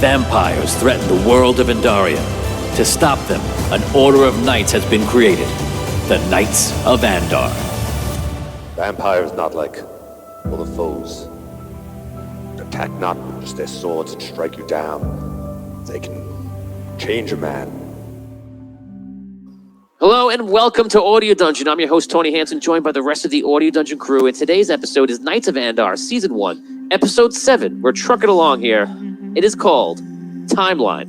Vampires threaten the world of Andaria. To stop them, an order of knights has been created. The Knights of Andar. Vampires not like other foes. Attack not with just their swords and strike you down. They can change a man. Hello and welcome to Audio Dungeon. I'm your host, Tony Hansen, joined by the rest of the Audio Dungeon crew. And today's episode is Knights of Andar, Season 1, Episode 7. We're trucking along here. It is called Timeline.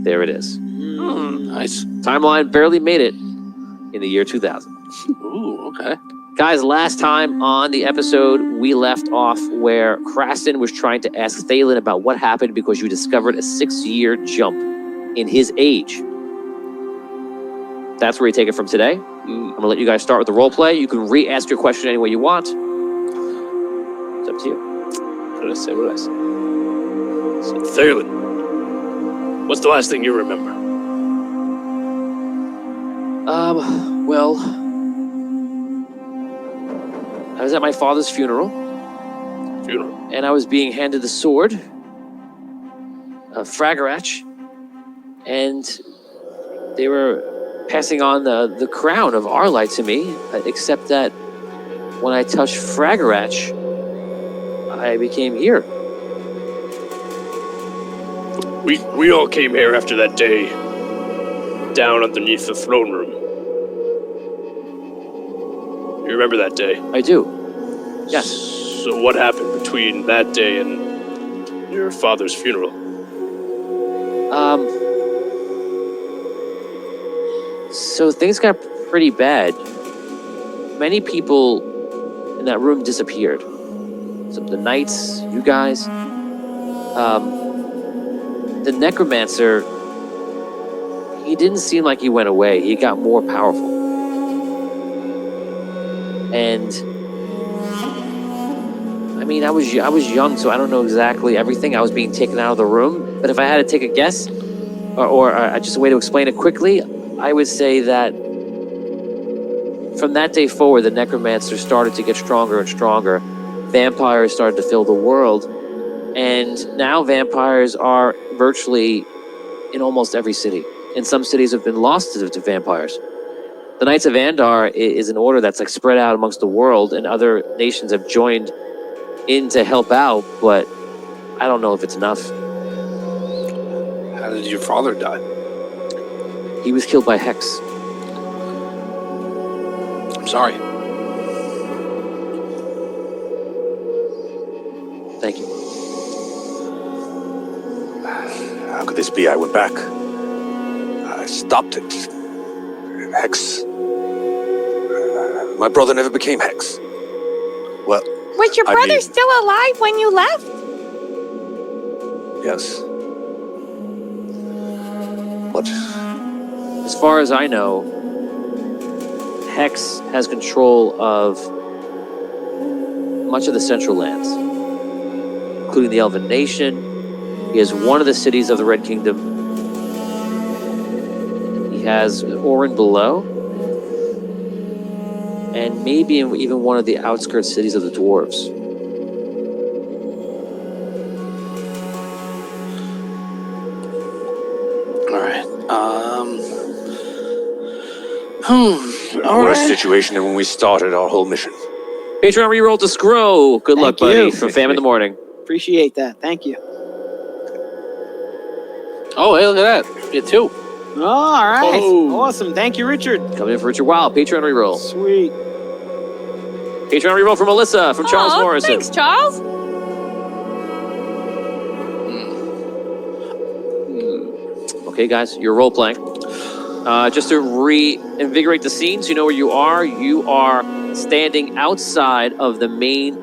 There it is. Nice. Timeline barely made it in the year 2000. Ooh, okay. Guys, last time on the episode, we left off where Kraston was trying to ask Thalen about what happened because you discovered a 6-year jump in his age. That's where we take it from today. I'm going to let you guys start with the role play. You can re-ask your question any way you want. It's up to you. What did I say? So, Thalen, what's the last thing you remember? Well, I was at my father's funeral. And I was being handed the sword of Fragarach, and they were passing on the crown of Arlight to me, except that when I touched Fragarach, I became here. We all came here after that day down underneath the throne room. You remember that day? I do. Yes. So what happened between that day and your father's funeral? So things got pretty bad. Many people in that room disappeared. Some of the knights, you guys. The necromancer, he didn't seem like he went away. He got more powerful. And I mean, I was young, so I don't know exactly everything. I was being taken out of the room. But if I had to take a guess, or just a way to explain it quickly, I would say that from that day forward, the necromancer started to get stronger and stronger. Vampires started to fill the world. And now vampires are virtually in almost every city. And some cities have been lost to vampires. The Knights of Andar is an order that's like spread out amongst the world, and other nations have joined in to help out, but I don't know if it's enough. How did your father die? He was killed by Hex. I'm sorry. Thank you. How could this be? I went back. I stopped it. Hex. My brother never became Hex. Well, was your brother still alive when you left? Yes. What? As far as I know, Hex has control of much of the Central Lands, including the Elven Nation. He has one of the cities of the Red Kingdom. He has Orin below, and maybe even one of the outskirts cities of the Dwarves. Worse situation than when we started our whole mission. Patreon reroll to Scrow. Good luck, Thank buddy, you. from Fam in the Morning. Appreciate that. Thank you. Oh, hey, look at that. You get 2. Oh, all right. Oh. Awesome. Thank you, Richard. Coming in for Richard Wow. Patreon reroll. Sweet. Patreon reroll from Melissa, from Charles Morrison. Thanks, Charles. Okay, guys, you're role playing. Just to reinvigorate the scene, so you know where you are standing outside of the main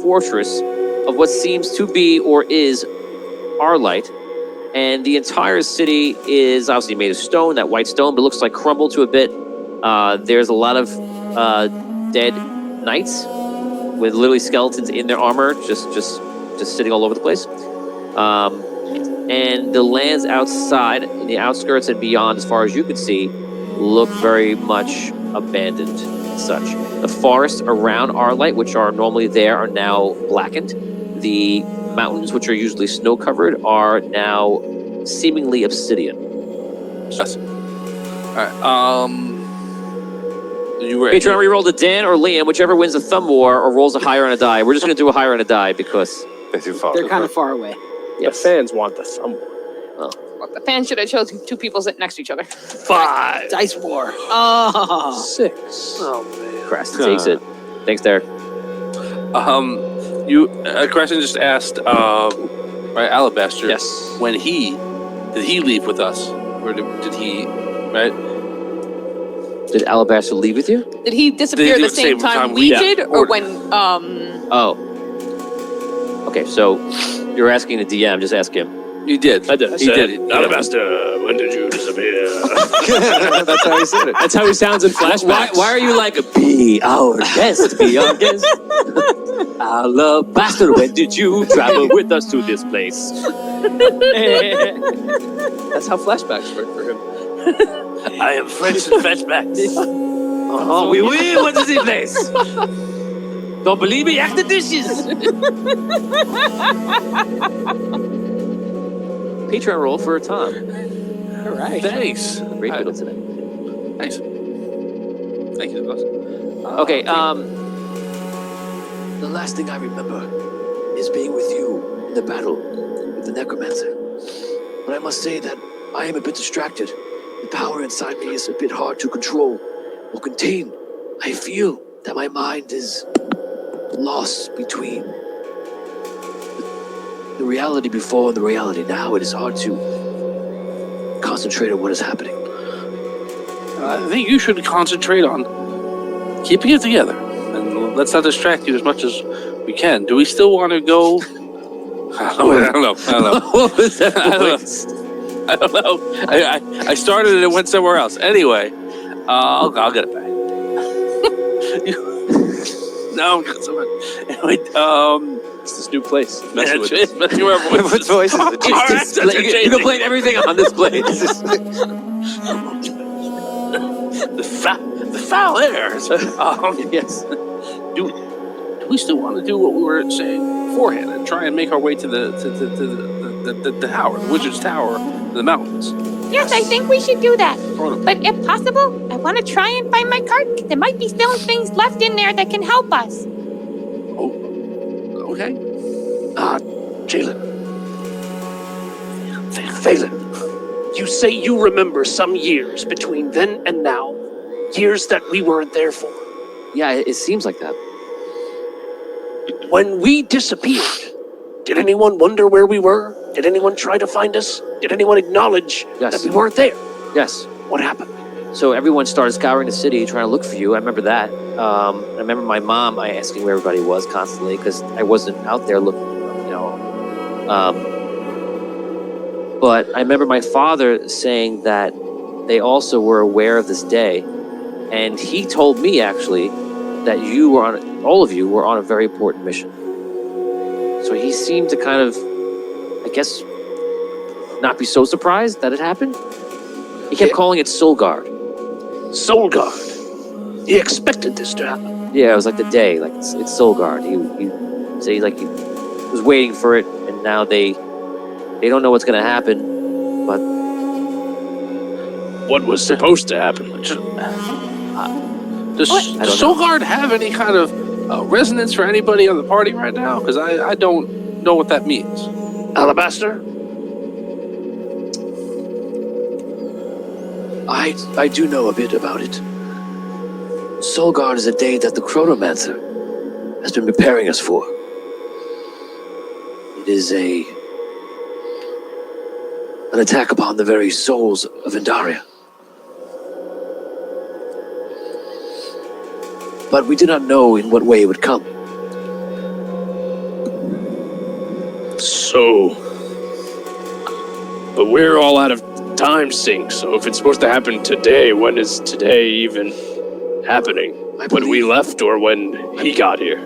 fortress of what seems to be or is Arlight. And the entire city is obviously made of stone, that white stone, but looks like crumbled to a bit. There's a lot of dead knights with literally skeletons in their armor, just sitting all over the place. And the lands outside, in the outskirts and beyond, as far as you can see, look very much abandoned and such. The forests around Arlight, which are normally there, are now blackened. The mountains, which are usually snow-covered, are now seemingly obsidian. Yes. All right. You were Patreon reroll to Dan or Liam, whichever wins the thumb war or rolls a higher on a die. We're just going to do a higher on a die because... They're too far. They're kind of far away. Yes. The fans want the thumb. The fans should have chosen two people sitting next to each other. 5. Dice war. Oh. 6. Oh, man. Creston takes it. Thanks, Derek. Creston just asked, right, Alabaster. Yes. When did he leave with us? Or did he, right? Did Alabaster leave with you? Did he disappear Did he at the same time we yeah. did, or when? Oh. Okay, so you're asking the DM. Just ask him. He did. I did. I He said, did. Alabaster, when did you disappear? That's how he said it. That's how he sounds in flashbacks. Why are you like, be our guest, be our guest? Alabaster, when did you travel with us to this place? That's how flashbacks work for him. I am French in flashbacks. Oh, oui, what is this place? Don't believe me? Act the dishes. Patreon roll for Tom. All right. Thanks. Great fiddle today. Thanks. Thank you, boss. Okay, The last thing I remember is being with you in the battle with the necromancer. But I must say that I am a bit distracted. The power inside me is a bit hard to control or contain. I feel that my mind is lost between the reality before and the reality now. It is hard to concentrate on what is happening. I think you should concentrate on keeping it together. And let's not distract you as much as we can. Do we still want to go? I don't know. what was that voice? I don't know. I started and it went somewhere else. Anyway, I'll get it back. No, I'm good. Anyway, It's this new place. Messing with it's messing with our voices. What voice is it? All right, that's You changing. can play everything on this plate. The foul air. Yes. Do we still want to do what we were saying beforehand and try and make our way to the tower, the wizard's tower, in the mountains? Yes, I think we should do that. Or- But if possible, I want to try and find my cart. There might be still things left in there that can help us. Okay. Jalen. Phelan. You say you remember some years between then and now. Years that we weren't there for. Yeah, it seems like that. When we disappeared, did anyone wonder where we were? Did anyone try to find us? Did anyone acknowledge Yes. that we weren't there? Yes. What happened? So everyone started scouring the city trying to look for you. I remember that. I remember my mom asking where everybody was constantly because I wasn't out there looking, But I remember my father saying that they also were aware of this day. And he told me, actually, that all of you were on a very important mission. So he seemed to kind of, I guess, not be so surprised that it happened. He kept calling it Soul Guard. Soul Guard. He expected this to happen. Yeah, it was like the day, like it's Soul Guard. He say like he was waiting for it, and now they don't know what's gonna happen. But What was supposed to happen? Does don't know. Solgard have any kind of resonance for anybody on the party right now? Because I don't know what that means. Alabaster? I do know a bit about it. Solgard is a day that the Chronomancer has been preparing us for. It is an attack upon the very souls of Andaria. But we did not know in what way it would come. So... But we're all out of time sync, so if it's supposed to happen today, when is today even happening? When we left or when he got here?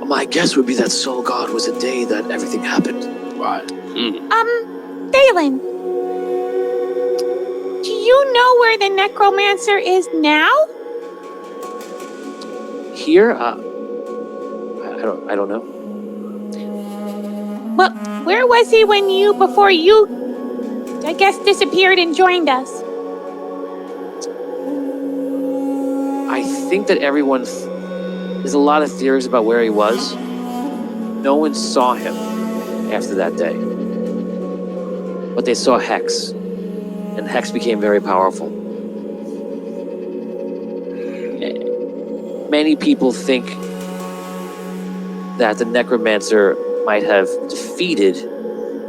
My guess would be that Solgard was a day that everything happened. Right. Phelan. Do you know where the necromancer is now? here, I don't know. Well, where was he before you, I guess, disappeared and joined us? I think that there's a lot of theories about where he was. No one saw him after that day. But they saw Hex, and Hex became very powerful. Many people think that the Necromancer might have defeated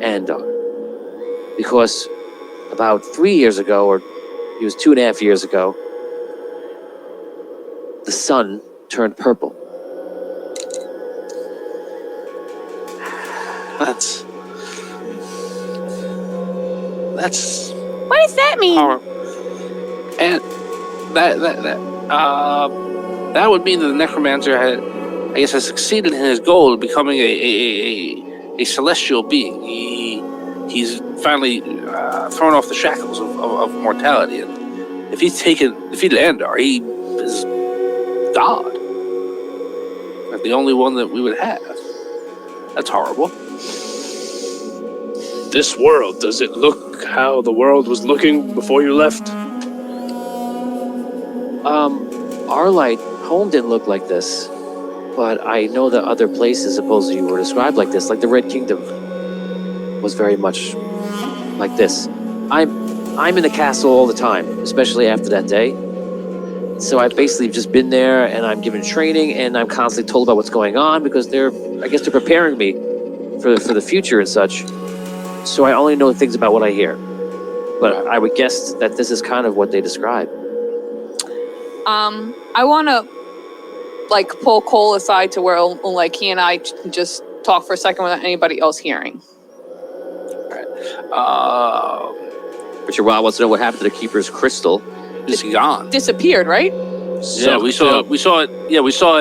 Andar. Because about 3 years ago, or it was 2.5 years ago, the sun turned purple. That's What does that mean? power. And that would mean that the Necromancer has succeeded in his goal of becoming a celestial being. He's finally thrown off the shackles of mortality, and if he's defeated Andar, he is God. Like the only one that we would have. That's horrible. This world, does it look how the world was looking before you left? Our home didn't look like this, but I know that other places supposedly were described like this, like the Red Kingdom was very much like this. I'm in the castle all the time, especially after that day. So I've basically just been there, and I'm given training, and I'm constantly told about what's going on because they're preparing me for the future and such. So I only know things about what I hear. But I would guess that this is kind of what they describe. I want to pull Cole aside to where he and I can just talk for a second without anybody else hearing. Richard Wild wants to know what happened to the Keeper's crystal. It's gone. Disappeared, right? Yeah, we saw it. Yeah, we saw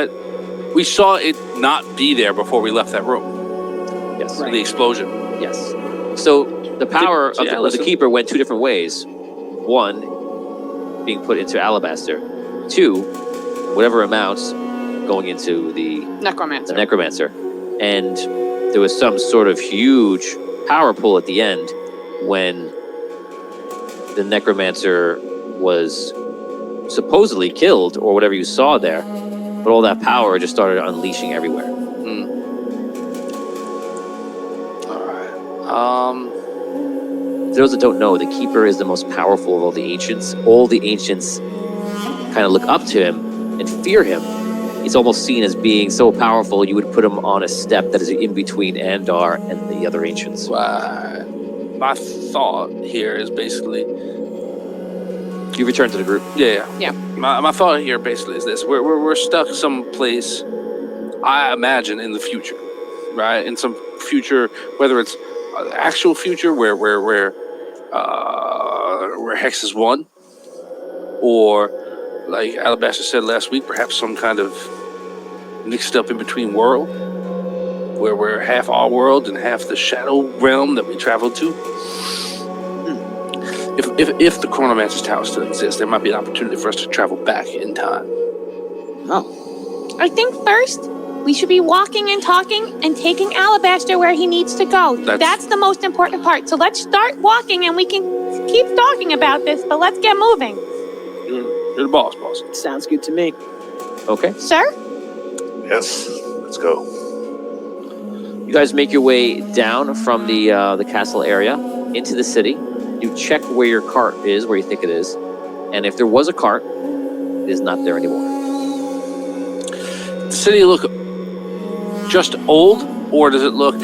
it not be there before we left that room. Yes. The explosion. Yes. So the power of the Keeper went two different ways. One, being put into Alabaster. Two, whatever amounts going into the Necromancer. And there was some sort of huge power pull at the end when the Necromancer was supposedly killed, or whatever you saw there. But all that power just started unleashing everywhere. For those that don't know, the Keeper is the most powerful of all the ancients. All the ancients kind of look up to him and fear him. He's almost seen as being so powerful, you would put him on a step that is in between Andar and the other ancients. My thought here is basically... You return to the group. Yeah. Yeah. My thought here basically is this. We're stuck someplace, I imagine, in the future, right? In some future, whether it's actual future where Hex is one, or like Alabaster said last week, perhaps some kind of mixed up in between world, where we're half our world and half the shadow realm that we traveled to. If the Chronomancer's Tower still exists, there might be an opportunity for us to travel back in time. Oh. I think first we should be walking and talking and taking Alabaster where he needs to go. That's the most important part. So let's start walking, and we can keep talking about this, but let's get moving. You're the boss. Sounds good to me. Okay. Sir? Yes, let's go. You guys make your way down from the castle area into the city. You check where your cart is, where you think it is, and if there was a cart, it is not there anymore. Does the city look just old, or does it look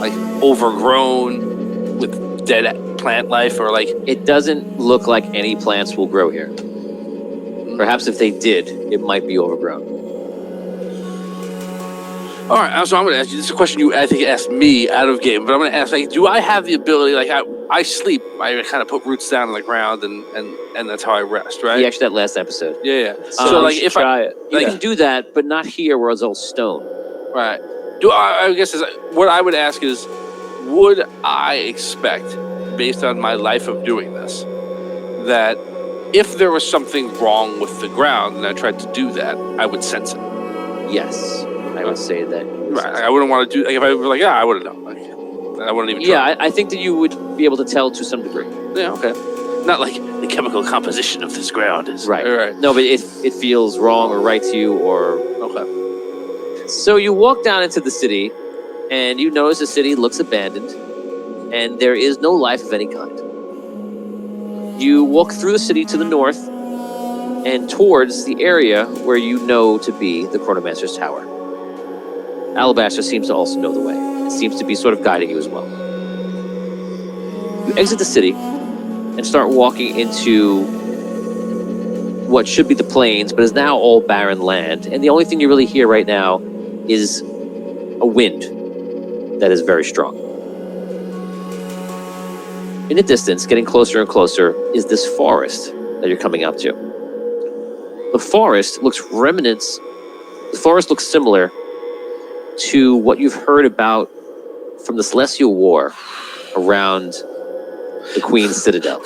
like overgrown with dead plant life, or like... It doesn't look like any plants will grow here. Perhaps if they did, it might be overgrown. All right, so I'm going to ask you, this is a question you, I think, asked me out of game, but I'm going to ask, do I have the ability, I sleep, I kind of put roots down on the ground, and that's how I rest, right? Yeah, actually, that last episode. Yeah. So, if try it. You can do that, but not here where it's all stone. Right. I guess what I would ask is, would I expect, based on my life of doing this, that if there was something wrong with the ground and I tried to do that, I would sense it? Yes. I would say that. Right. I wouldn't want to do. Like, if I were like, yeah, I wouldn't know. Like, I wouldn't even. Yeah, Try. I think that you would be able to tell to some degree. Yeah. Okay. Not like the chemical composition of this ground is Right. Right. No, but it feels wrong or right to you or. Okay. So you walk down into the city, and you notice the city looks abandoned, and there is no life of any kind. You walk through the city to the north, and towards the area where you know to be the Chronomancer's Tower. Alabaster seems to also know the way. It seems to be sort of guiding you as well. You exit the city and start walking into what should be the plains, but is now all barren land. And the only thing you really hear right now is a wind that is very strong. In the distance, getting closer and closer, is this forest that you're coming up to. The forest looks similar to what you've heard about from the Celestial War around the Queen's Citadel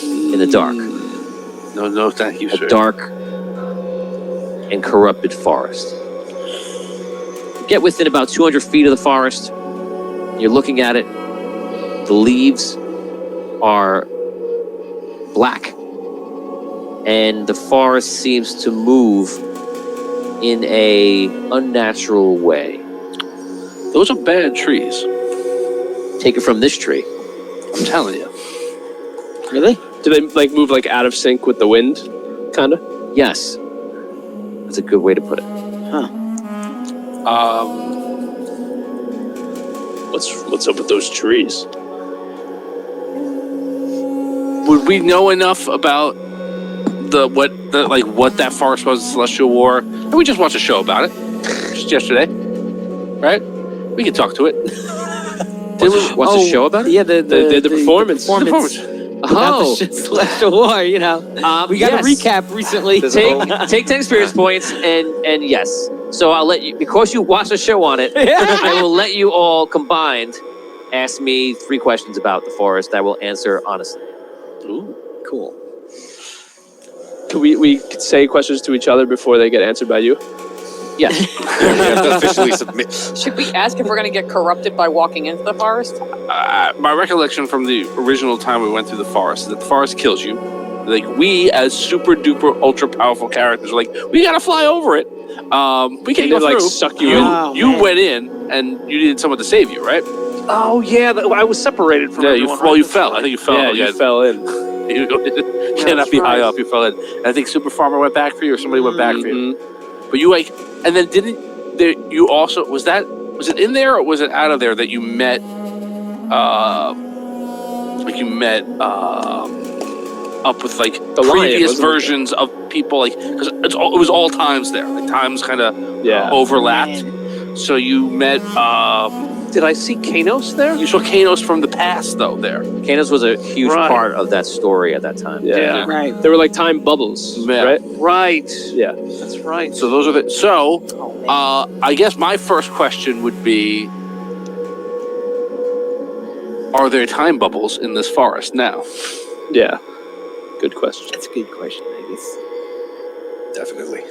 in the dark. No, thank you, sir. A dark and corrupted forest. You get within about 200 feet of the forest. You're looking at it. The leaves are black, and the forest seems to move in a unnatural way. Those are bad trees. Take it from this tree. I'm telling you. Really? Do they like move like out of sync with the wind, kind of? Yes, that's a good way to put it. What's up with those trees? Would we know enough about what that forest was, the Celestial War? And we just watched a show about it just yesterday, right? We can talk to it. What's the show about it? Yeah, The performance. Oh, Celestial War, you know. We got yes. a recap recently. Take 10 experience points, and yes. So I'll let you, because you watched a show on it, I will let you all combined ask me 3 questions about the forest. I will answer honestly. Ooh. Cool. Can we could say questions to each other before they get answered by you? Yes. You have to officially submit. Should we ask if we're going to get corrupted by walking into the forest? My recollection from the original time we went through the forest is that the forest kills you. Like, we as super duper ultra powerful characters are like, we gotta fly over it. We can't go They, like, through. suck you in. You Man. went in and you needed someone to save you, right? Oh yeah, I was separated from Yeah, everyone. you fell. I think you fell. Yeah, again. you fell in. You cannot be high up. You fell in. And I think Super Farmer went back for you, or somebody went back for you. Mhm. But you and then you also was it in there or was it out of there that you met? Up with like The lion, previous wasn't it? versions of people, like because it was all times there. Like times kind of Yeah. overlapped. So you met. Did I see Kanos there? You saw Kanos from the past, though. There. Canis was a huge Right. part of that story at that time. Yeah. Right. They were like time bubbles, Yeah. right? Right. Yeah. That's right. So those are the. So Oh, man. I guess my first question would be: are there time bubbles in this forest now? Yeah. Good question. That's a good question, I guess. Definitely.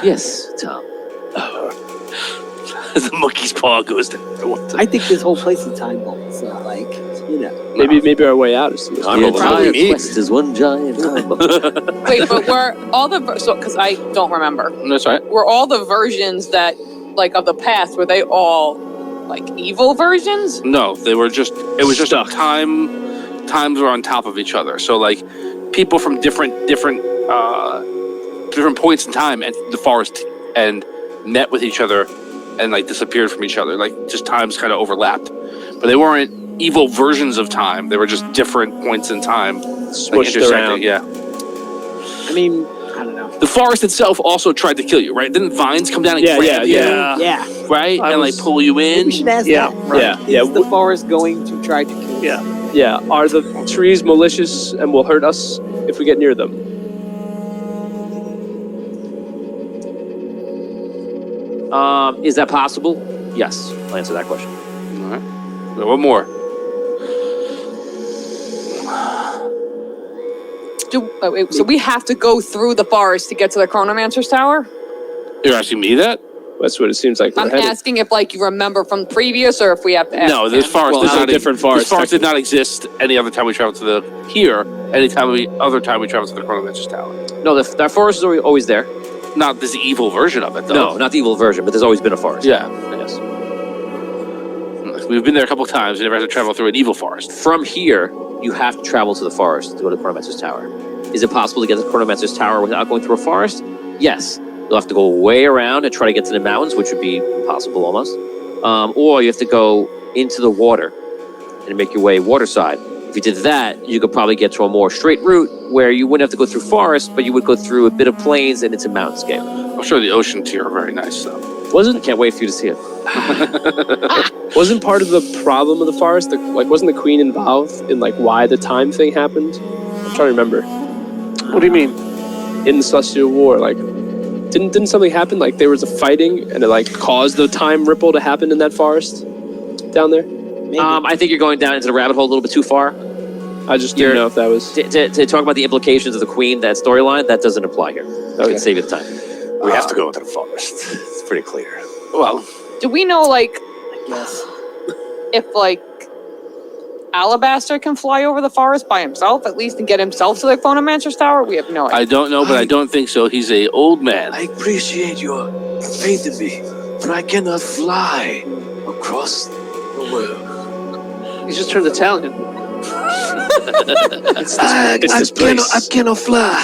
Yes, Tom. The monkey's paw goes there. I think this whole place is time bomb, so like, you know. Maybe our way out is through this. Time The bubble. entire Probably. quest is one giant time bubble. Wait, but were all the because I don't remember. That's right. Were all the versions that like of the past were they all like evil versions? No, they were just. It was just times were on top of each other. So like, people from different points in time and the forest and met with each other and like disappeared from each other. Like just times kind of overlapped, but they weren't evil versions of time. They were just different points in time. Smushed intersecting, around. Yeah. I mean, I don't know. The forest itself also tried to kill you, right? Didn't vines come down and grab you, Yeah. right? I And was- like pull you Maybe in? we should ask Yeah, that. right. Yeah, Is yeah. the forest going to try to kill us? Yeah. Yeah. Are the trees malicious and will hurt us if we get near them? Is that possible? Yes, I'll answer that question. All right. Well, one more. So we have to go through the forest to get to the Chronomancer's Tower? You're asking me that? That's what it seems like. I'm asking if, like, you remember from previous, or if we have to ask No, this him. forest Well, is it's a not different forest, This forest did not exist any other time we traveled to the here. Other time we traveled to the Chronomancer's Tower. No, that forest is always there. Not this evil version of it, though. No, not the evil version, but there's always been a forest. Yeah. Yes. We've been there a couple of times. We never had to travel through an evil forest. From here, you have to travel to the forest to go to the Chronomancer's Tower. Is it possible to get to the Chronomancer's Tower without going through a forest? Yes. You'll have to go way around and try to get to the mountains, which would be impossible almost. Or you have to go into the water and make your way waterside. If you did that, you could probably get to a more straight route where you wouldn't have to go through forest, but you would go through a bit of plains and it's a mountainscape. I'm sure the oceans here are very nice, though. I can't wait for you to see it. Wasn't part of the problem of the forest, wasn't the queen involved in why the time thing happened? I'm trying to remember. What do you mean? In the Celestial War, didn't something happen? There was a fighting and it caused the time ripple to happen in that forest down there? I think you're going down into the rabbit hole a little bit too far. I just didn't know if that was... To talk about the implications of the queen, that storyline, that doesn't apply here. I would save you the time. We have to go into the forest. It's pretty clear. Well, Do we know, Yes. if, Alabaster can fly over the forest by himself, at least, and get himself to the Chronomancer's Tower? We have no idea. I don't know, but I don't think so. He's a old man. I appreciate your faith in me, but I cannot fly across the world. He just turned Italian. I cannot fly.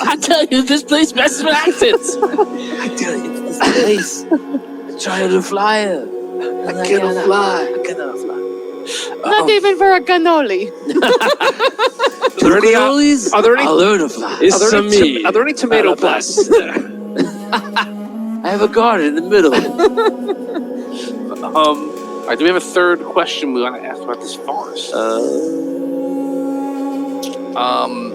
I tell you, this place messes with accents. I tell you, it's this place. I'm trying to fly it. I cannot fly. I cannot fly. Not even for a cannoli. Cannolis? Are there any... I'll learn to fly. Are there any tomato plants there? I have a garden in the middle. All right, do we have a third question we want to ask about this forest?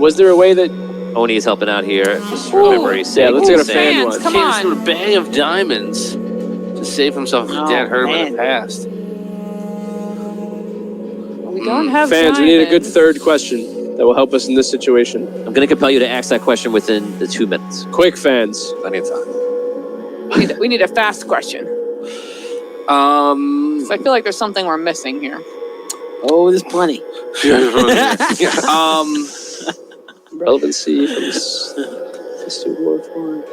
Was there a way that... Oni is helping out here. Just remember he's saying... let's get a fan fans, one. come Came on. through a bag of diamonds to save himself from dad hurt him in the past. We don't have Fans, we need a good diamonds. third question that will help us in this situation. I'm going to compel you to ask that question within the 2 minutes. Quick, fans. Plenty of time. We need a fast question. So I feel like there's something we're missing here. Oh, there's plenty. Relevancy from this War forward.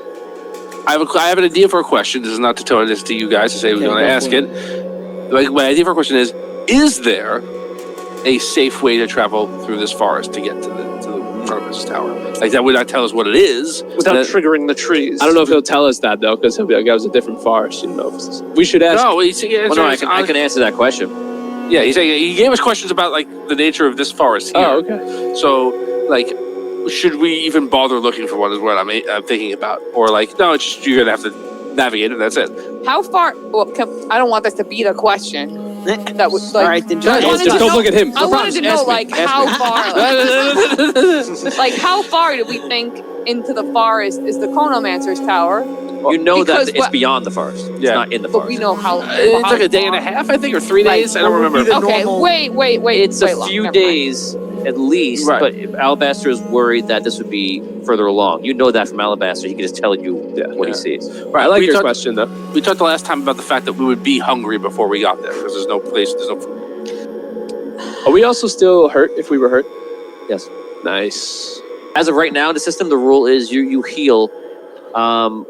I have an idea for a question. This is not to tell this to you guys to say we want to ask it. My idea for a question is there a safe way to travel through this forest to get to the Chronomancer's Tower? That would not tell us what it is. Without triggering the trees. I don't know if he'll tell us that, though, because he'll be like, that was a different forest, We should ask... No, I can answer that question. Yeah, he gave us questions about the nature of this forest here. Oh, okay. So should we even bother looking for one is what I'm thinking about, or no, it's just you're gonna have to navigate it. That's it. How far? Well, I don't want this to be the question. That would All right, then try I to wanted answer. to Don't know- look at him. I wanted to know, how far, how far do we think into the forest is the Chronomancer's Tower? You know Because that it's beyond the forest. It's Yeah. not in the But forest. we know how. It's like a day and a half, I think, or 3 days. I don't remember. Okay, wait. It's a few never mind. days at least, Right. but if Alabaster is worried that this would be further along. You know that from Alabaster. He can just tell you what he sees. Right, I like We your talked- question, though. We talked the last time about the fact that we would be hungry before we got there because there's no place, there's no food. Are we also still hurt if we were hurt? Yes. Nice. As of right now, the system, the rule is you heal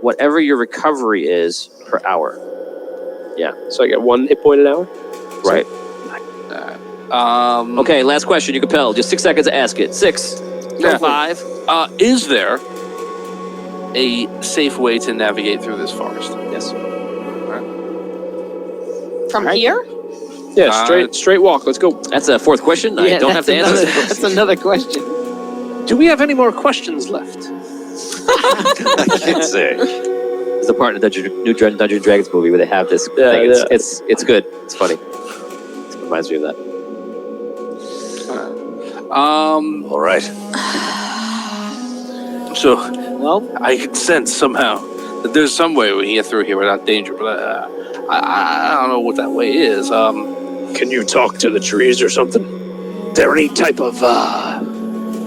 whatever your recovery is per hour. So I get 1 hit point an hour? Right. Um, Okay, last question. You compel. Just 6 seconds to ask it. 6. Yeah. 5. Is there a safe way to navigate through this forest? Yes. From here? Yeah, straight walk. Let's go. That's a 4th question. I don't have to answer. That's another question. Do we have any more questions left? I can't say. There's a part in the new Dungeons and Dragons movie where they have this thing. It's good. It's funny. It reminds me of that. All right. So Well, I can sense somehow that there's some way we can get through here without danger, but I don't know what that way is. Can you talk to the trees or something? there any type of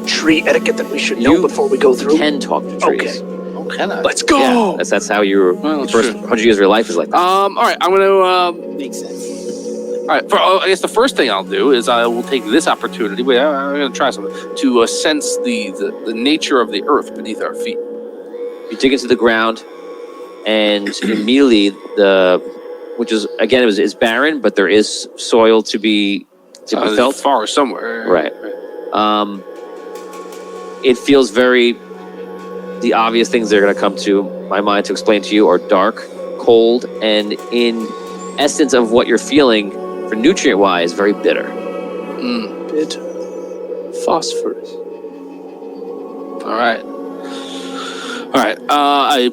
tree etiquette that we should know You before we go through? Can talk to trees. Okay. Oh, can I? Let's go. Yeah, that's how your Well, first sure. 100 years of your life is like that. All right, I'm gonna. Makes sense. All right, I guess the first thing I'll do is I will take this opportunity. Wait, I'm gonna try something to sense the nature of the earth beneath our feet. You dig into the ground, and immediately which is again it's barren, but there is soil to be felt. Far somewhere. Right. It feels very. The obvious things that are going to come to my mind to explain to you are dark, cold, and in essence of what you're feeling, for nutrient-wise, very bitter. Bit phosphorus. All right. I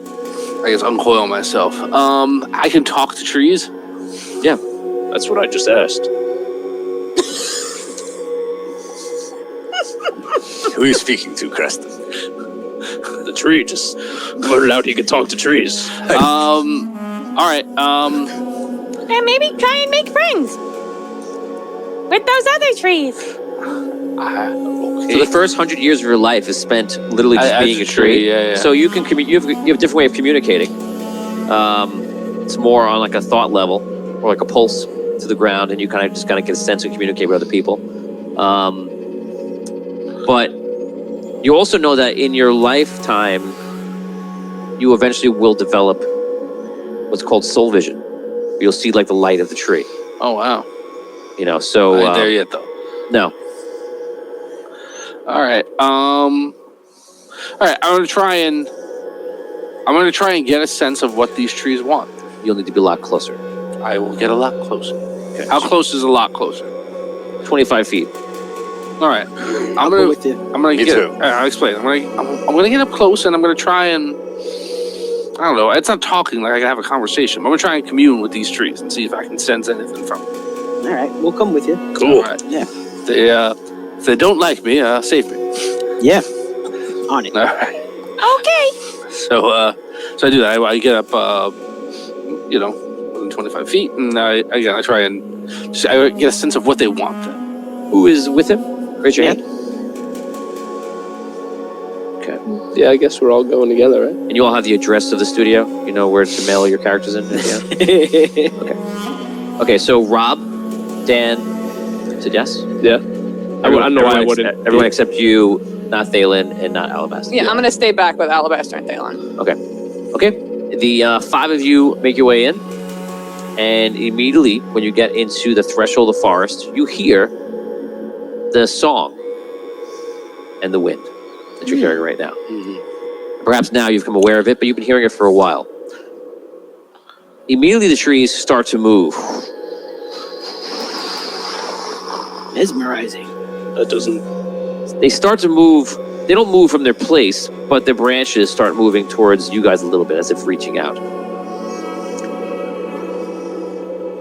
guess uncoil myself. I can talk to trees. Yeah. That's what I just asked. Who are you speaking to, Creston? The tree just blurted out he could talk to trees. All right. And maybe try and make friends with those other trees. Okay. So the first 100 years of your life is spent literally just As being a a tree. tree, yeah. So you can you have a different way of communicating. It's more on like a thought level or like a pulse to the ground, and you kind of get a sense of communicate with other people. But you also know that in your lifetime, you eventually will develop what's called soul vision. You'll see like the light of the tree. Oh wow. So I ain't there yet though. no. All right. I'm gonna try and get a sense of what these trees want. You'll need to be a lot closer. I will get a lot closer. How close is a lot closer? 25 feet. All right. I'll go with you. I'm gonna Me get. too. I'll explain. I'm gonna get up close, and I'm gonna try and. I don't know. It's not talking like I can have a conversation. I'm gonna try and commune with these trees and see if I can sense anything from them. All right, we'll come with you. Cool. All right. Yeah. If they don't like me, save me. Yeah. On it. All right. Okay. So I do that. I get up, within 25 feet, and I try and I get a sense of what they want. Who is with him? Raise your Yeah. hand. Okay. Yeah, I guess we're all going together, right? And you all have the address of the studio? You know where to mail your characters in? Yeah. Okay, so Rob, Dan, said yes? Yeah. I don't know why I wouldn't. Everyone except you, not Thalen, and not Alabaster. Yeah, I'm gonna stay back with Alabaster and Thalen. Okay. The 5 of you make your way in, and immediately when you get into the threshold of the forest, you hear the song and the wind that you're hearing right now. Perhaps now you've become aware of it, but you've been hearing it for a while. Immediately the trees start to move. Mesmerizing. That doesn't. They start to move. They don't move from their place, but their branches start moving towards you guys a little bit, as if reaching out.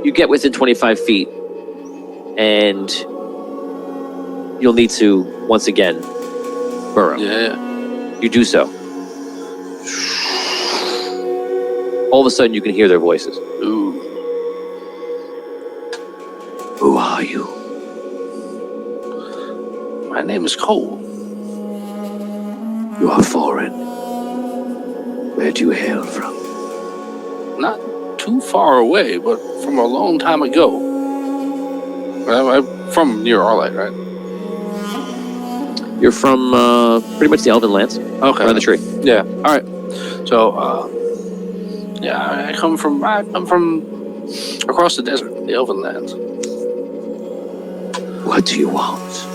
You get within 25 feet, and you'll need to, once again, burrow. Yeah. You do so. All of a sudden, you can hear their voices. Ooh. Who are you? My name is Cole. You are foreign. Where do you hail from? Not too far away, but from a long time ago. I'm from near Arlight, right? You're from pretty much the Elven Lands, Okay. around the tree. Yeah. All right. So, I come from across the desert, the Elven Lands. What do you want?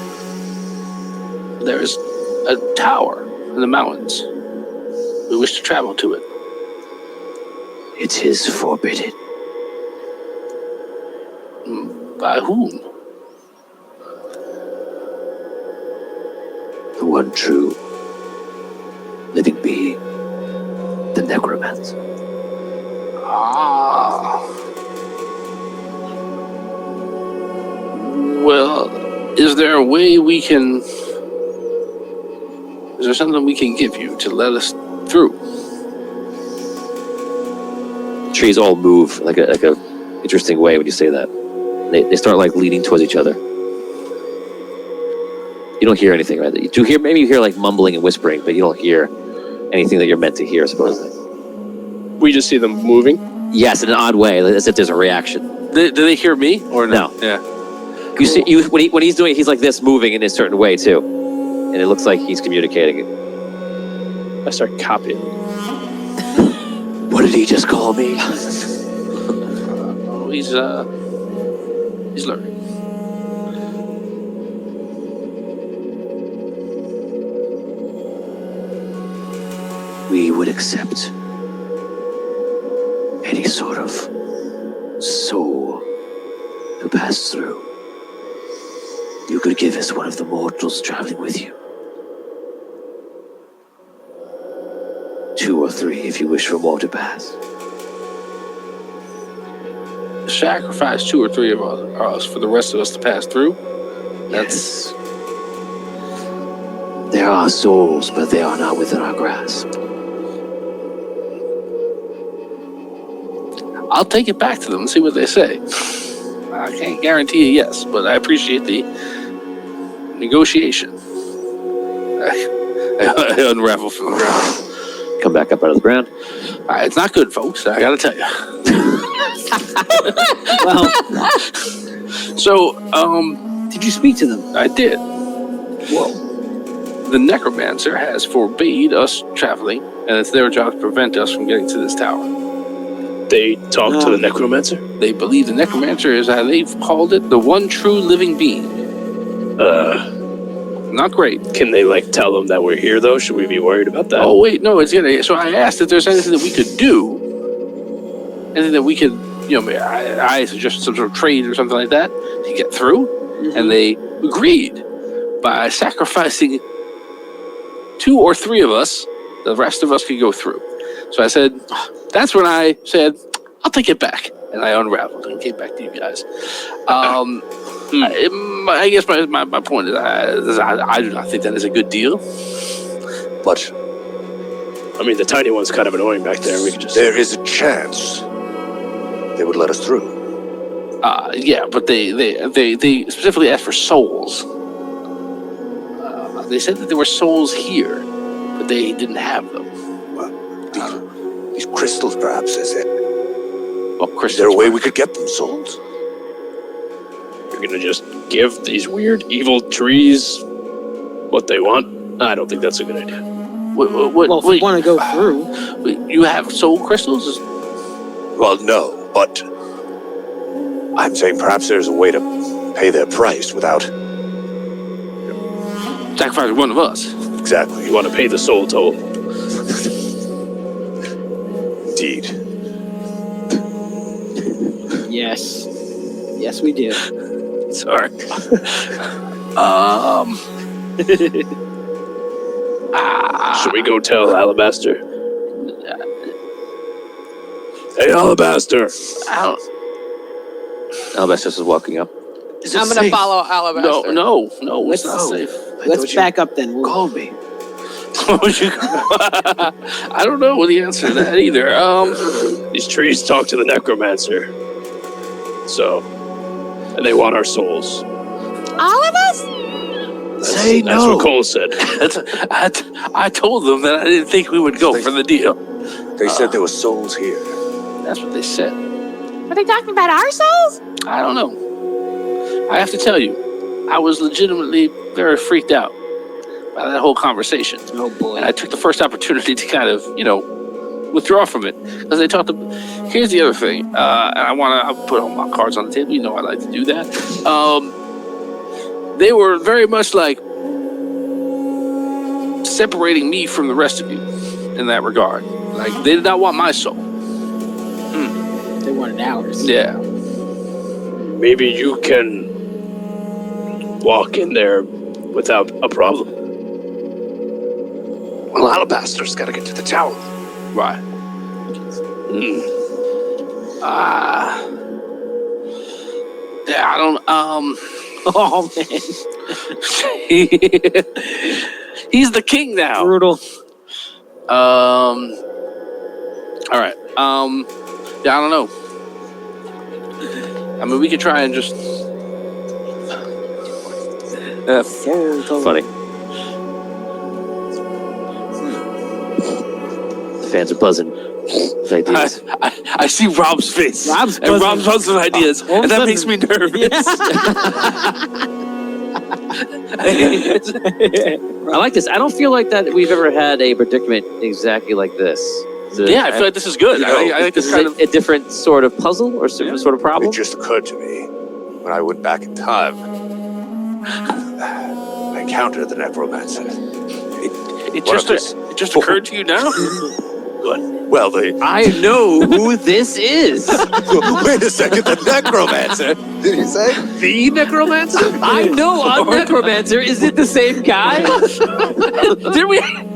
There's a tower in the mountains. We wish to travel to it. It is forbidden. By whom? The one true living being, the necromancer. Ah. Well, is there a way we can... Is there something we can give you to let us through? The trees all move like a interesting way when you say that. They start like leaning towards each other. You don't hear anything, right? You do hear, maybe you hear like mumbling and whispering, but you don't hear anything that you're meant to hear, supposedly. We just see them moving. Yes, in an odd way, as if there's a reaction. Do they hear me or no? No. Yeah. You see, when he's doing it, he's like this, moving in a certain way too, and it looks like he's communicating it. I start copying. What did he just call me? Oh, he's learning. We would accept any sort of soul to pass through. You could give us one of the mortals traveling with you. 2 or 3 if you wish for more to pass. Sacrifice 2 or 3 of us for the rest of us to pass through. Yes. There are souls, but they are not within our grasp. I'll take it back to them and see what they say. I can't guarantee a yes, but I appreciate the negotiation. I unravel from the ground. Come back up out of the ground. It's not good, folks. I gotta tell you. Well, So, did you speak to them? I did. Whoa. The necromancer has forbade us traveling, and it's their job to prevent us from getting to this tower. They talk to the necromancer. They believe the necromancer is, how they've called it, the one true living being. Not great. Can they like tell them that we're here though? Should we be worried about that? Oh wait, no, it's gonna. So I asked if there's anything that we could do, anything that we could, I suggested some sort of trade or something like that to get through, and they agreed by sacrificing 2 or 3 of us. The rest of us could go through. So I said, that's when I said, I'll take it back, and I unraveled and came back to you guys. I guess my point is, I do not think that is a good deal. But I mean, the tiny one's kind of annoying back there. We could just. there is a chance they would let us through. Yeah, but they specifically asked for souls. They said that there were souls here, but they didn't have them. Well, these crystals, perhaps, is it? Well, Is there a way we could get them souls? You're gonna just give these weird evil trees what they want? I don't think that's a good idea. Well, if we want to go through, You have soul crystals? Well, no, but I'm saying perhaps there's a way to pay their price without Sacrifice one of us. exactly. You want to pay the soul toll? Indeed. yes. Yes, we do. Sorry. Should we go tell Alabaster? Hey, Alabaster! Alabaster is walking up. Is it I'm gonna safe? follow Alabaster. No, it's not No. safe. Let's back up then. We'll, Call me. I don't know the answer to that either. These trees talk to the necromancer. So, and they want our souls. All of us? Say That's no. what Cole said. I told them that I didn't think we would go for the deal. They said there were souls here. That's what they said. Are they talking about our souls? I don't know. I have to tell you, I was legitimately very freaked out by that whole conversation. oh boy. And I took the first opportunity to kind of, withdraw from it. Because they talked about, here's the other thing, and I'll put all my cards on the table. You know I like to do that. They were very much like separating me from the rest of you in that regard. Like, they did not want my soul. They wanted ours. Yeah. Maybe you can walk in there without a problem. Well, Alabaster's got to get to the tower. Right. Yeah, I don't, Oh man, he's the king now. brutal. All right. Yeah, I don't know. I mean, we could try and just. Funny. The fans are buzzing. with ideas. I see Rob's face. Rob's and Rob's buzzing with ideas, All of and a that makes me nervous. I like this. I don't feel like that we've ever had a predicament exactly like this. Yeah, I feel like this is good. I like this Is kind it of. a different sort of puzzle or sort of problem? It just occurred to me when I went back in time. I encountered the necromancer. It just occurred to you now. Well, I know who this is. wait a second, the necromancer. Did he say the necromancer? I know a necromancer. Is it the same guy?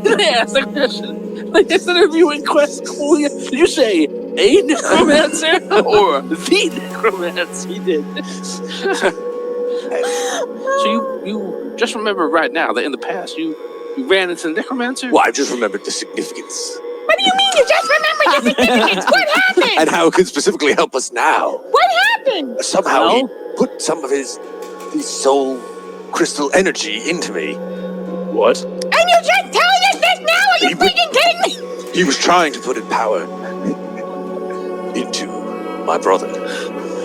Did I ask that question? Like this interview in Quest, did you say a necromancer or the necromancer? He did. So you just remember right now that in the past you ran into the necromancer? Well, I just remembered the significance. What do you mean you just remember the significance? What happened? And how it could specifically help us now. What happened? Somehow he put some of his soul crystal energy into me. What? And you just telling us this now? Are you freaking kidding me? He was trying to put in power into my brother.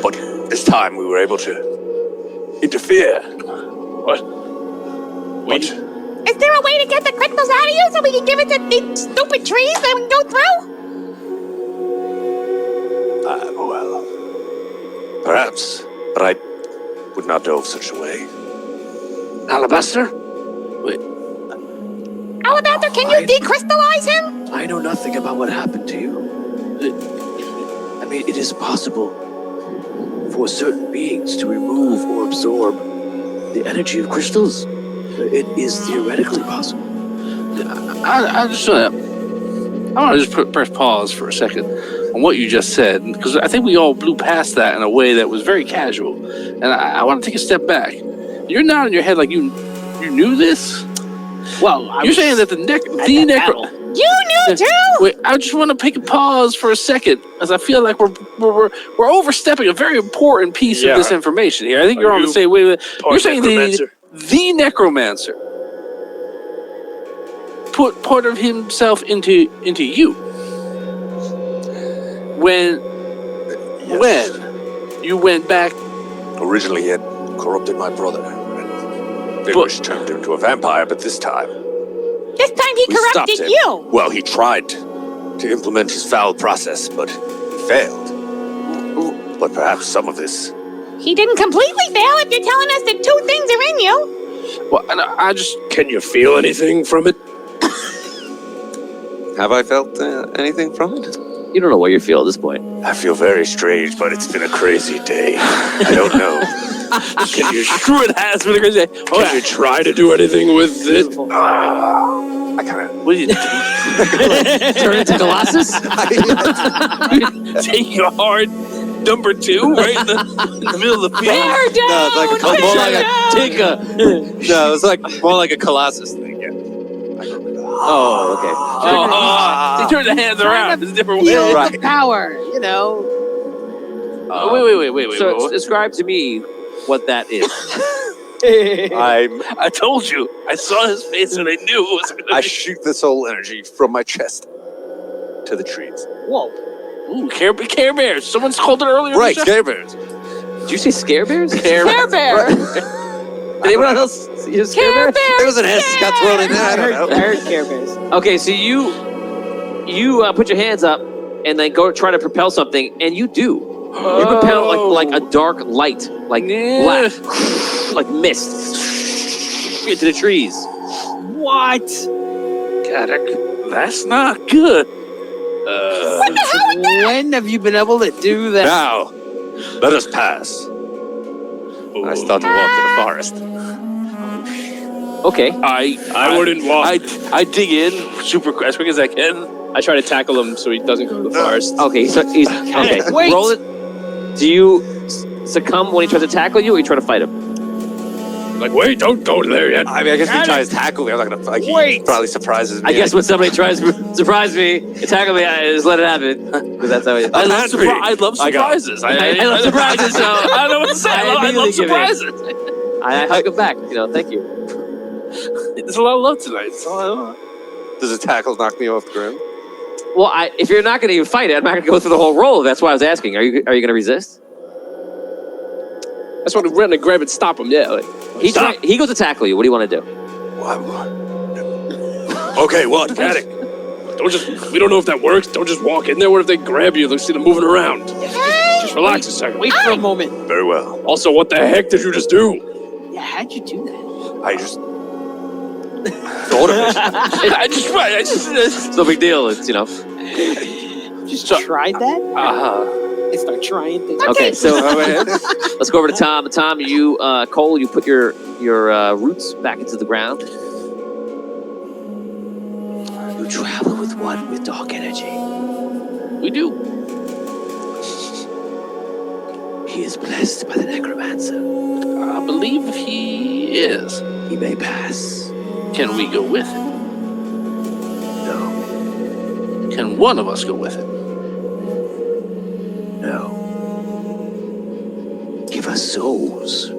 But this time we were able to interfere. What? But Is there a way to get the crystals out of you so we can give it to these stupid trees that we can go through? well, perhaps. But I would not know of such a way. Alabaster? Alabaster, can you decrystallize him? I know nothing about what happened to you. I mean, it is possible for certain beings to remove or absorb the energy of crystals. It is theoretically possible. I want to just press pause for a second on what you just said, because I think we all blew past that in a way that was very casual. And I want to take a step back. You're nodding your head like you knew this? Well, You're saying that the necro. You knew too? Wait, I just want to take a pause for a second, as I feel like we're overstepping a very important piece of this information here. I think you're on the same way. You're saying the necromancer put part of himself into you. When you went back. Originally he had corrupted my brother. They turned him into a vampire, but this time This time he we stopped corrupted him. you. Well, he tried to implement his foul process, but he failed. But perhaps some of this. He didn't completely fail if you're telling us that two things are in you. Well, and I just. Can you feel anything from it? Have I felt anything from it? You don't know what you feel at this point. I feel very strange, but it's been a crazy day. I don't know. Can you, Sure, it has been a crazy day. can you try to do anything with it? I kind of. What do you Turn into Colossus? take your hard number 2 right in the middle of the field? Bear down! No, it's like a bear more like a- down! Take a. No, it's like more like a Colossus thing. Yeah. Oh, okay. They turn the hands around. It's a different way. Feel Right. the power, you know. Wait. So describe to me what that is. I told you. I saw his face and I knew it was going to I be. shoot the soul energy from my chest to the trees. Whoa. Ooh, Care Bears. Someone's called it earlier. Right, in the show. scare bears. Did you say Scare Bears? Care Bear! Did anyone else see a Scare Care Bear? Bear! There was an S got thrown in there. I don't I know. heard Care Bears. Okay, so you put your hands up and then go try to propel something, and you do. You propel like a dark light, like black, like mist, into the trees. What? God, that's not good. What the hell was that? When have you been able to do that? Now, let us pass. I start to walk to the forest. Okay. I wouldn't walk. I dig in super as quick as I can. I try to tackle him so he doesn't go to the forest. Okay. So he's okay. Wait. Roll it. Do you succumb when he tries to tackle you, or you try to fight him? Like, wait, don't go there yet. I mean, I guess he tries to tackle me. I'm not gonna. Like, he Wait. probably surprises me. I guess when somebody tries to surprise me, tackle me, I just let it happen. Because that's how it is. I love surprises. I love surprises, so I don't know what to say. I love immediately give in. surprises. I hug him back. Thank you. There's a lot of love tonight. That's all I know. Does a tackle knock me off the ground? Well, if you're not going to even fight it, I'm not going to go through the whole roll. That's why I was asking. Are you going to resist? That's what we're going to grab and stop him. Yeah. He goes to tackle you. What do you want to do? Okay, what? Caddick. We don't know if that works. Don't just walk in there. What if they grab you? They'll see them moving around. Just relax a second. Wait for a moment. Very well. Also, what the heck did you just do? Yeah, how'd you do that? I just thought of it. It's no big deal. It's Just tried that? They start trying things. Okay, so let's go over to Tom. Tom, you, Cole, you put your roots back into the ground. You travel with one with dark energy. We do. He is blessed by the necromancer. I believe he is. He may pass. Can we go with him? No, Can one of us go with him? no. Give us souls.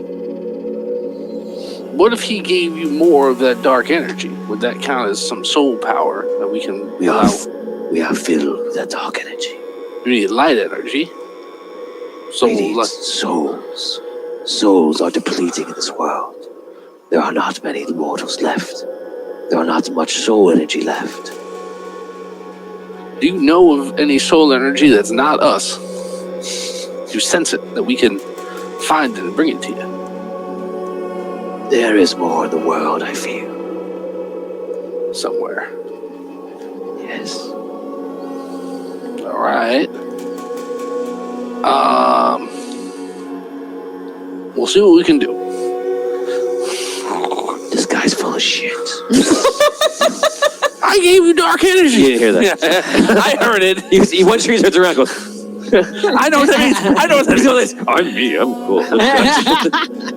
What if he gave you more of that dark energy? Would that count as some soul power that we can We allow? are filled with that dark energy. We need light energy. So We need souls. Souls are depleting in this world. There are not many mortals left. There are not much soul energy left. do you know of any soul energy that's not us? Do you sense it that we can find it and bring it to you? There is more in the world, I feel. Somewhere. Yes. All right. We'll see what we can do. This guy's full of shit. I gave you dark energy. You didn't hear that. I heard it. He one tree turns around and goes, I know what that means. I know what that means. I'm me, I'm cool.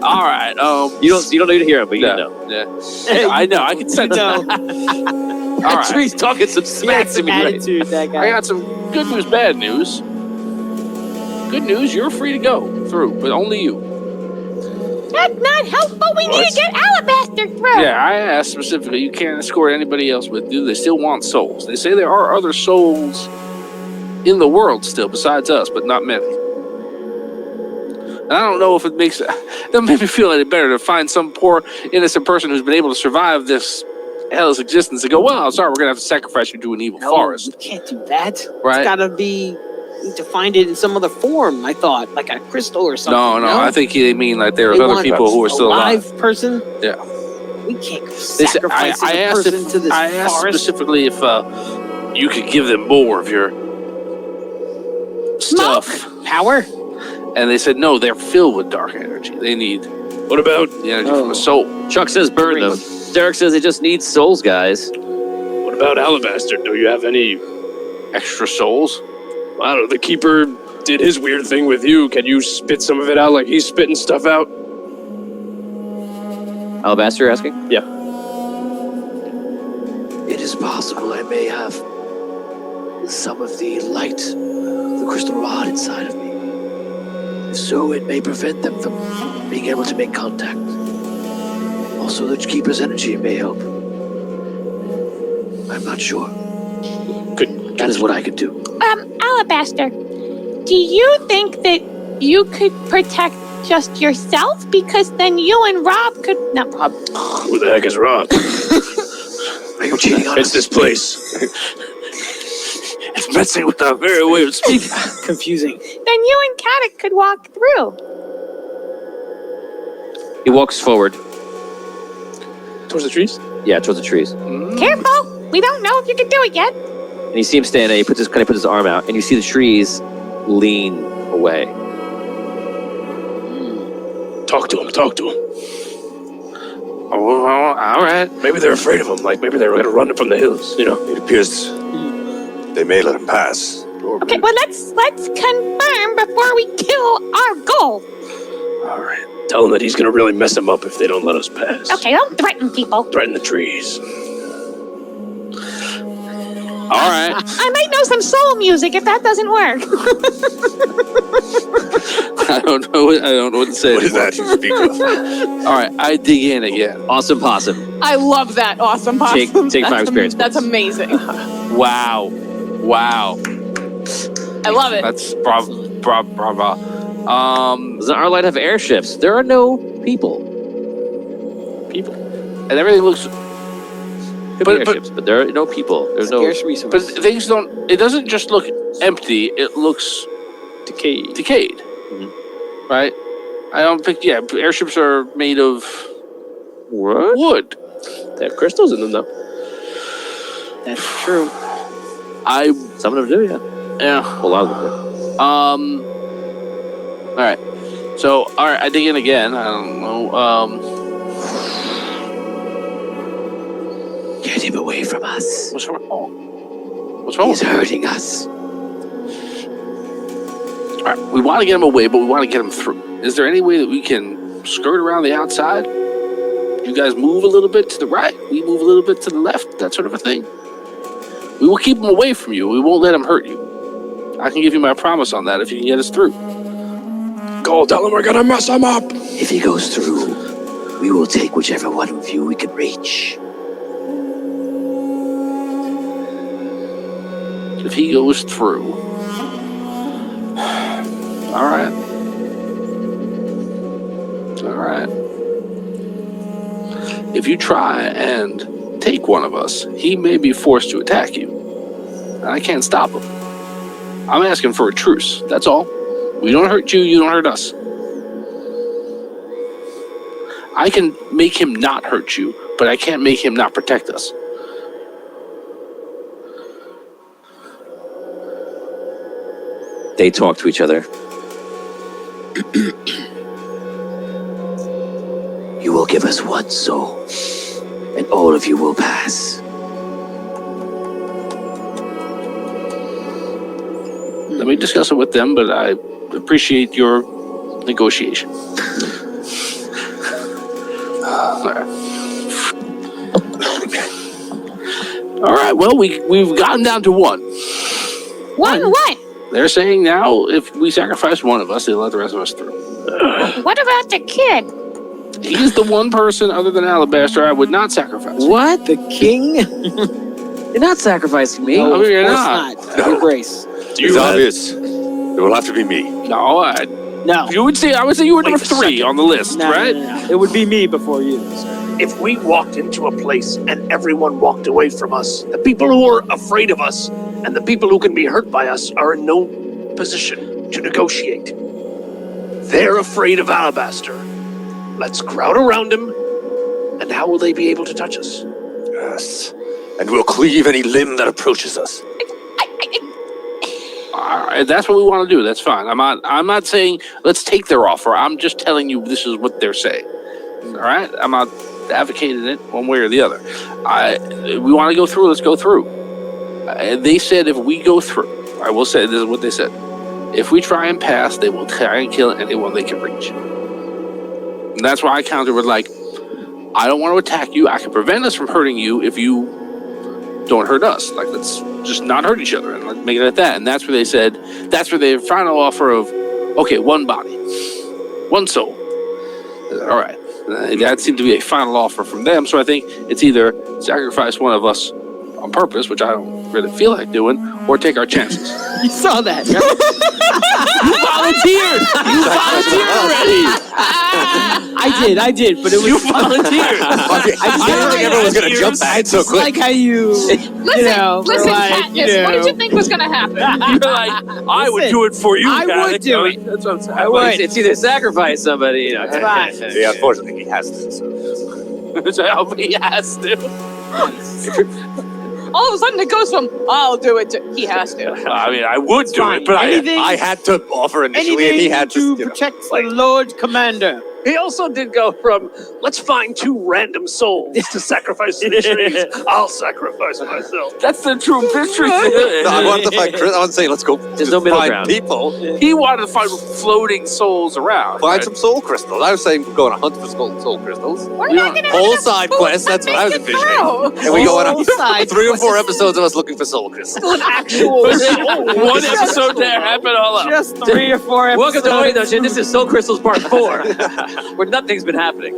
All right. You don't need to hear him, but you know. Yeah. I know. I can sense it. All That right. tree's talking some smack to me right Attitude, that I guy. got some good news, bad news. Good news, you're free to go through, but only you. That's not helpful. We need to get Alabaster through. Yeah, I asked specifically, you can't escort anybody else with you. They still want souls. They say there are other souls in the world still besides us, but not many. And I don't know if it makes that made me feel any better to find some poor innocent person who's been able to survive this hell's existence and go, well, sorry, we're gonna have to sacrifice you to an evil forest. You can't do that. Right. It's gotta be to find it in some other form, I thought. Like a crystal or something. No, I think they mean like there's They other want people who are still a alive. live person? Yeah. We can't go They said, sacrifice I a asked person to this I asked forest. specifically if you could give them more of your stuff. Power? And they said, no, they're filled with dark energy. They need What about the energy from a soul. Chuck says burn them. Derek says it just needs souls, guys. what about Alabaster? Do you have any? Extra souls? I don't know. The keeper did his weird thing with you. Can you spit some of it out like he's spitting stuff out? Alabaster, you're asking? Yeah. It is possible I may have some of the light, the crystal rod inside of me. If so, it may prevent them from being able to make contact. Also, the keeper's energy may help. I'm not sure. That is what I could do. Alabaster, do you think that you could protect just yourself? Because then you and Rob could... Not Rob. Who the heck is Rob? Are you cheating on It's us? this place. It's messing with our very way of speaking. Confusing. Then you and Caddick could walk through. He walks forward. Towards the trees? Yeah, towards the trees. Careful. We don't know if you can do it yet. And you see him stand there, he puts his arm out, and you see the trees lean away. Talk to him. Oh, all right. Maybe they're afraid of him. Like maybe they're going to run from the hills. You know. It appears they may let him pass. Okay, well, let's confirm before we kill our goal. All right. Tell him that he's going to really mess them up if they don't let us pass. Okay, don't threaten people. Threaten the trees. All right. I might know some soul music if that doesn't work. I don't know what to say. What is that you speak of? All right, I dig in again. Awesome possum. I love that awesome possum. Take 5 experience That's points. amazing. Wow. I love it. That's bravo. Does our light have airships? There are no people. And everything looks. Could be airships, but there are no people. There's no. Scarce But resource. things don't. It doesn't just look empty. It looks Decayed. decayed. Right? I don't think. Yeah, airships are made of What? wood. They have crystals in them, though. That's true. Some of them do, yeah. Yeah. A lot of them do. All right. So, all right, I dig in again. I don't know. Get him away from us. What's wrong? What's wrong? He's hurting us. All right, we want to get him away, but we want to get him through. Is there any way that we can skirt around the outside? You guys move a little bit to the right. We move a little bit to the left. That sort of a thing. We will keep him away from you. We won't let him hurt you. I can give you my promise on that if you can get us through. Go tell him we're gonna mess him up. If he goes through, we will take whichever one of you we can reach. If he goes through. All right. All right. If you try and take one of us, he may be forced to attack you. And I can't stop him. I'm asking for a truce. That's all. We don't hurt you, you don't hurt us. I can make him not hurt you, but I can't make him not protect us. They talk to each other. You will give us one soul, and all of you will pass. Let me discuss it with them, but I appreciate your negotiation. All right. Well, we've gotten down to one. One what? They're saying now if we sacrifice one of us, they'll let the rest of us through. What about the kid? He's the one person other than Alabaster I would not sacrifice. What? The king? You're not sacrificing me. No. you're of course not. not. Your grace. It's obvious. It will have to be me. No, No. I would say you were Wait number a 3 second. on the list, No, right? no. It would be me before you, sir. If we walked into a place and everyone walked away from us, the people who are afraid of us and the people who can be hurt by us are in no position to negotiate. They're afraid of Alabaster. Let's crowd around him, and how will they be able to touch us? Yes. And we'll cleave any limb that approaches us. All right, that's what we want to do. That's fine. I'm not saying let's take their offer. I'm just telling you this is what they're saying. All right? I'm not advocating it one way or the other. We want to go through. Let's go through. They said if we go through, I will say this is what they said. If we try and pass, they will try and kill anyone they can reach. And that's why I countered with like, I don't want to attack you. I can prevent us from hurting you if you don't hurt us. Like, let's just not hurt each other and let's make it at that. And that's where they said, that's where their final offer of, okay, one body, one soul. All right. That seemed to be a final offer from them. So I think it's either sacrifice one of us on purpose, which I don't really feel like doing, or take our chances. You saw that. You volunteered! You volunteered already! I did, but it was You volunteered! I didn't think everyone was going to jump back so It's quick. like how you, Listen, were like, Katniss, what did you think was going to happen? You're like, I would do it for you, I would Katniss. do it. That's what I'm saying. I would. It's either sacrifice somebody, you know. It's fine. Yeah, unfortunately, he has to. So. So he has to. All of a sudden it goes from, I'll do it to, he has to. I mean, I would do fine. it, but Anything- I had to offer initially, and he anything had to to. protect the Lord Commander. He also did go from, let's find 2 random souls to sacrifice to the trees. I'll sacrifice myself. That's the true mystery. No, I wanted to find Chris. I wanted to say, let's go. There's no middle find ground. people. He wanted to find floating souls around. Find right? some soul crystals. I was saying we're going to hunt for soul crystals. We're not gonna Whole have side food quest. to That's what I was make it envisioning. through. And we go on Whole side 3 or 4 quest. episodes of us looking for soul crystals. Actual soul. One episode to wrap it all up. Just 3 or 4 episodes. Welcome to Holy Dungeon. This is Soul Crystals Part 4, where nothing's been happening.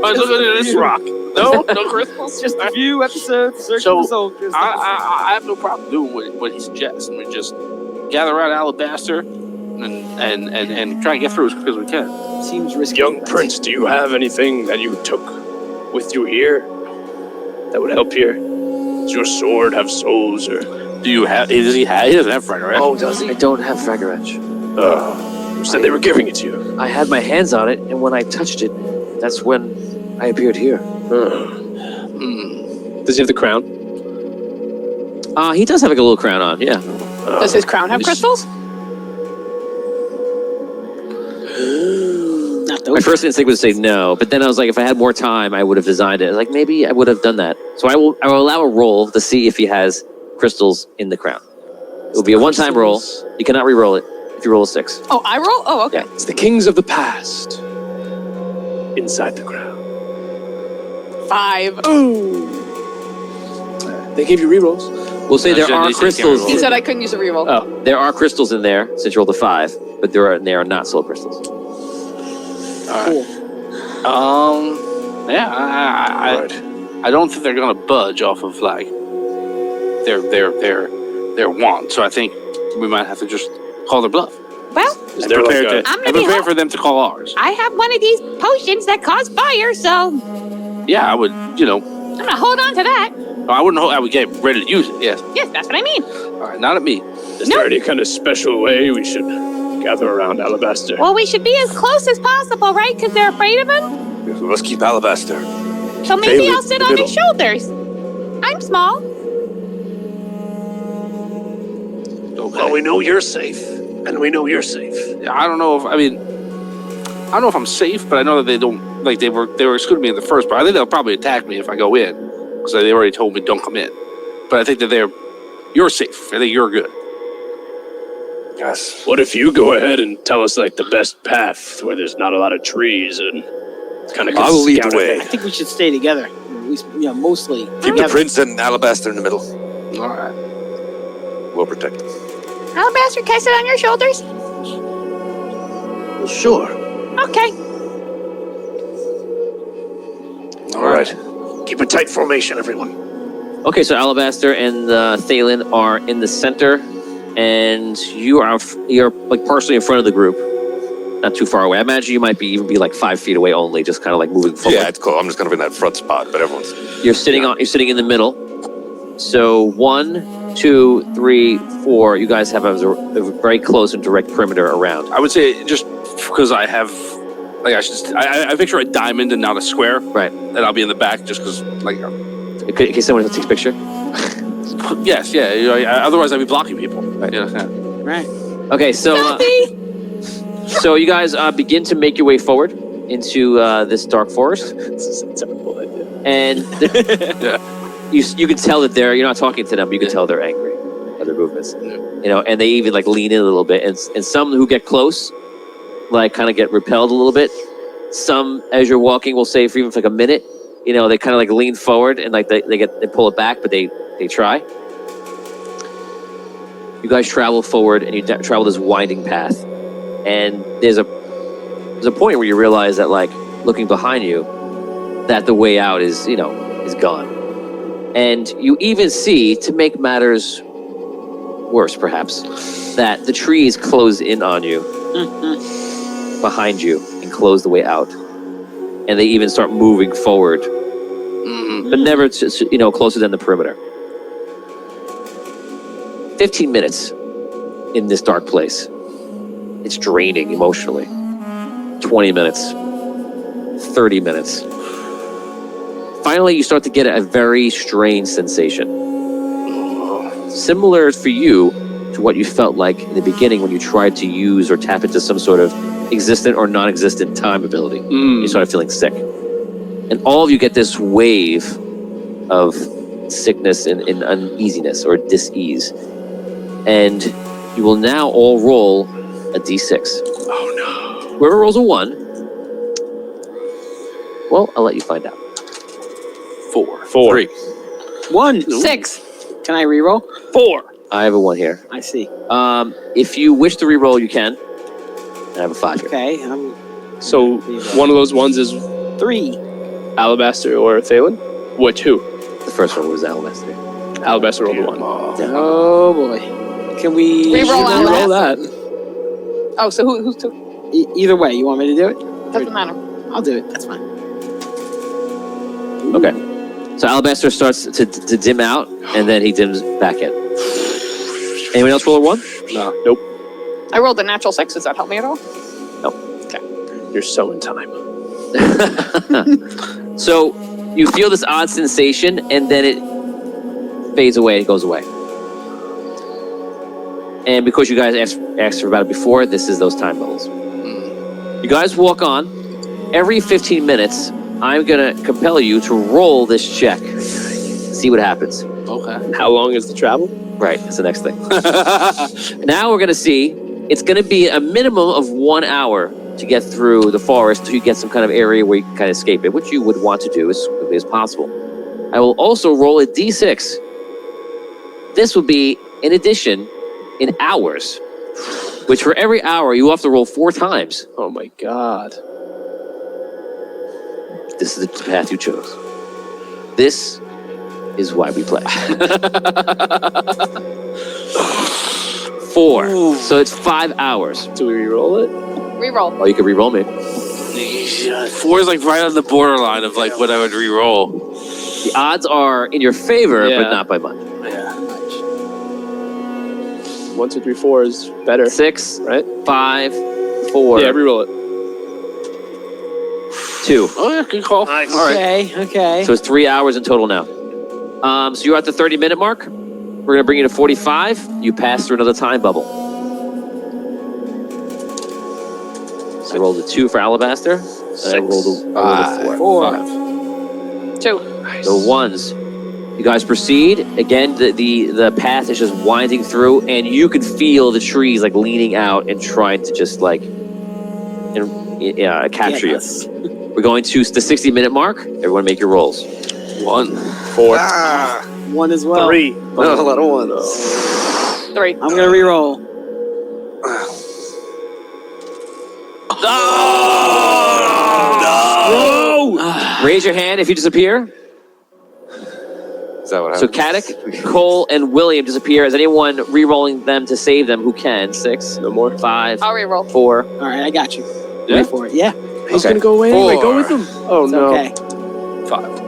Let's look at this rock. No crystals. Just a few episodes searching So, for soul crystals. I have no problem doing what he suggests. I mean, just gather around Alabaster and try and get through as quick as we can. Seems risky. Young Prince, do you have anything that you took with you here that would help here? Does your sword have souls or? Do you have? Does he have? He doesn't have fragile. Oh, does he? I don't have Fragile Edge. You said they were giving it to you. I had my hands on it, and when I touched it, that's when I appeared here. Does he have the crown? He does have like a little crown on, yeah. Does his crown have crystals? Not My those. first instinct was to say no, but then I was like, if I had more time, I would have designed it. Like maybe I would have done that. So I will allow a roll to see if he has crystals in the crown. It will be a one-time roll. You cannot re-roll it if you roll a 6. Oh, I roll? Oh, okay. Yeah. It's the kings of the past. Inside the crown. 5. They gave you rerolls. We'll say there are They say crystals. He said I couldn't use a reroll. Oh, there are crystals in there since you rolled a 5, but they are not soul crystals. Yeah, I don't think they're gonna budge off of like their want. So I think we might have to just call their bluff. Well, Is there like a, I'm And gonna be prepare home. for them to call ours. I have one of these potions that cause fire, so Yeah, I would. I'm gonna hold on to that. I wouldn't. I would get ready to use it. Yes. Yes, that's what I mean. All right. Not at me. is there any kind of special way we should gather around Alabaster? Well, we should be as close as possible, right? Because they're afraid of him. Let's keep Alabaster. So maybe Favorite I'll sit the on his middle. shoulders. I'm small. Okay. Well, we know you're safe, and we know you're safe. I don't know if I don't know if I'm safe, but I know that they don't like they were excluding me in the first part. I think they'll probably attack me if I go in because they already told me don't come in. But I think that you're safe. I think you're good. Yes. What if you go ahead and tell us like the best path where there's not a lot of trees and kind of I will lead the way. I think we should stay together. At least, mostly. Keep the together. prince and Alabaster in the middle. All right. We'll protect them. Alabaster, can I sit on your shoulders? Well, sure. Okay. All right. Keep a tight formation, everyone. Okay, so Alabaster and Thalen are in the center, and you're like partially in front of the group, not too far away. I imagine you might even be like 5 feet away only, just kind of like moving forward. Yeah, it's cool. I'm just gonna be in that front spot, but everyone's. You're sitting in the middle. So 1, 2, 3, 4. You guys have a very close and direct perimeter around. I would say just because I have like I picture a diamond and not a square, Right. and I'll be in the back just because like In case someone takes a picture. yes, yeah. Otherwise, I'd be blocking people. Right. Yeah. Right. Okay, so Selfie. so you guys begin to make your way forward into this dark forest, This is a terrible idea. and you can tell that you're not talking to them, but you can tell they're angry at their movements. And they even like lean in a little bit, and some who get close, like kind of get repelled a little bit. Some, as you're walking, will say for even like a minute, they kind of like lean forward and like they pull it back, but they try. You guys travel forward and you travel this winding path, and there's a point where you realize that like looking behind you, that the way out is gone, and you even see, to make matters worse perhaps, that the trees close in on you behind you and close the way out, and they even start moving forward, but never closer than the perimeter. 15 minutes in this dark place. It's draining emotionally. 20 minutes. 30 minutes. Finally, you start to get a very strange sensation. Similar for you to what you felt like in the beginning when you tried to use or tap into some sort of existent or non-existent time ability. You started feeling sick. And all of you get this wave of sickness and uneasiness or dis-ease. And you will now all roll a d6. Oh no. Whoever rolls a 1, well, I'll let you find out. 4. 4. 3. 1. 6. Can I reroll? 4. I have a 1 here. I see. If you wish to re-roll, you can. I have a 5 here. Okay. So one of those ones is 3. Alabaster or Thalen? Who? The first one was Alabaster. Alabaster rolled a 1. Oh boy. Can we Reroll Roll that. Oh, so who's two? Either way, you want me to do it? Doesn't matter. I'll do it. That's fine. Okay. So Alabaster starts to dim out, and then he dims back in. Anyone else roll a 1? No. Nope. I rolled a natural 6. Does that help me at all? You're so in time. So you feel this odd sensation, and then it fades away. It goes away. And because you guys asked about it before, this is those time bubbles. You guys walk on. Every 15 minutes, I'm going to compel you to roll this check. See what happens. Okay. How long is the travel? Right, that's the next thing. Now we're going to see, it's going to be a minimum of 1 hour to get through the forest till you get some kind of area where you can kind of escape it, which you would want to do as quickly as possible. I will also roll a d6. This will be, in addition, in hours, which for every hour you have to roll 4 times. Oh my god. This is the path you chose. This is why we play. 4. So it's 5 hours. Do we re-roll it? Reroll. Oh, you can re-roll me. 4 is like right on the borderline of like what I would re-roll. The odds are in your favor, Yeah. but not by much. 1, 2, 3, 4 is better. 6, Right? 5, 4, Yeah, re-roll it. 2. Oh yeah, good call. Nice. All right. Okay. So it's 3 hours in total now. So you're at the 30-minute mark. We're going to bring you to 45. You pass through another time bubble. So I rolled a 2 for Alabaster. And I rolled a 4. 2. The 1s. You guys proceed. Again, the path is just winding through, and you can feel the trees like leaning out and trying to just like capture you. Yes. We're going to the 60-minute mark. Everyone make your rolls. 1. 4. 1 as well. 3. Not a lot of ones. 3. I'm gonna reroll. Raise your hand if you disappear. Is that what So happened? Caddick, Cole, and William disappear. Is anyone re-rolling them to save them who can? 6, No more. 5, I'll reroll. 4. All right, I got you. Yeah? Wait for it. Yeah. He's Okay. gonna go away anyway. 4. Go with him. Oh It's no. okay. 5.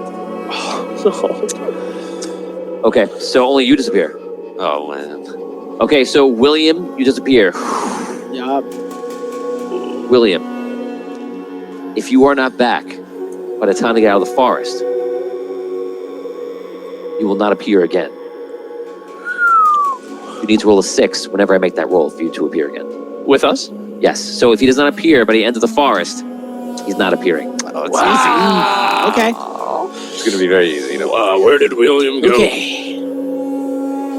Okay, so only you disappear. Oh, man. Okay, so William, you disappear. Yup. William, if you are not back by the time they get out of the forest, you will not appear again. You need to roll a 6 whenever I make that roll for you to appear again. With us? Yes, so if he does not appear by the end of the forest, he's not appearing. Oh, it's easy. Okay. It's going to be very easy. You know. Where did William go? Okay.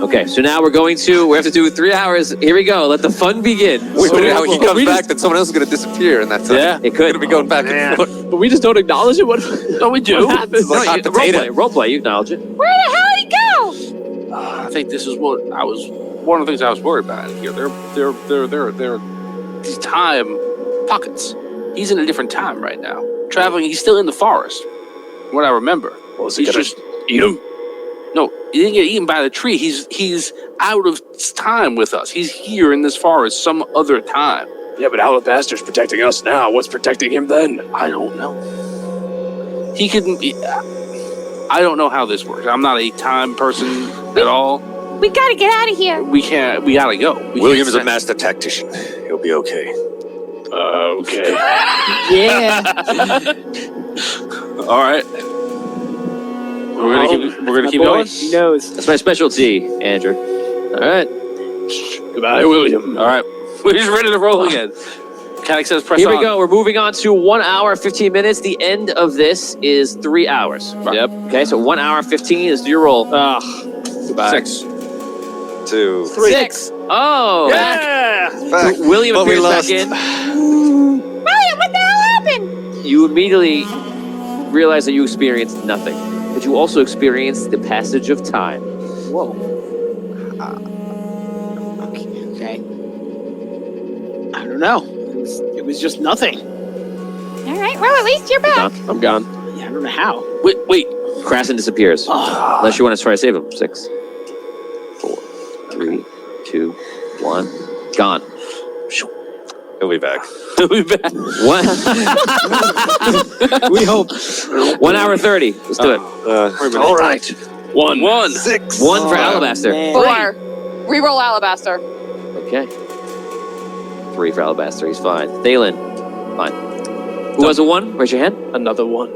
Okay, so now we have to do 3 hours. Here we go, let the fun begin. Wait, but how he comes we back, then someone else is going to disappear, and that's Yeah, it could. going to be going back and forth. But we just don't acknowledge it. What? No, we do. What happens? Like hot potato. Roleplay, you acknowledge it. Where the hell did he go? I think this is what I was. One of the things I was worried about here. They're these time pockets. He's in a different time right now. Traveling. He's still in the forest. From what I remember. Was He's just eat him? no. He didn't get eaten by the tree. He's out of time with us. He's here in this forest some other time. Yeah, but Alabaster's protecting us now. What's protecting him then? I don't know. He couldn't be. I don't know how this works. I'm not a time person at all. We gotta get out of here. We can't. We gotta go. William's a master tactician. He'll be okay. Okay. Yeah. All right. We're gonna keep My going. boy, he knows. That's my specialty, Andrew. All right. Goodbye, William. All right. We're just ready to roll again. Mechanic says press Here on. we go. We're moving on to 1 hour, 15 minutes. The end of this is 3 hours. Yep. Okay, so 1 hour, 15 is your roll. Goodbye. 6, 2, 6. Oh. Yeah! back. William But we appears back lost. in. William, what the hell happened? You immediately realize that you experienced nothing, but you also experienced the passage of time. Whoa. Okay. I don't know. It was just nothing. All right, well, at least you're back. I'm gone. Yeah, I don't know how. Wait. Krasn disappears. Oh. Unless you want to try to save him. 6, 4, 3, 2, 1. Gone. He'll be back. We'll be back. One. We hope. 1 hour 30. Let's do it. All right. 1. 6. 1 for Alabaster. Man. 4. Reroll Alabaster. Okay. 3 for Alabaster. He's fine. Thalen. Fine. Who has a 1? Raise your hand. Another one.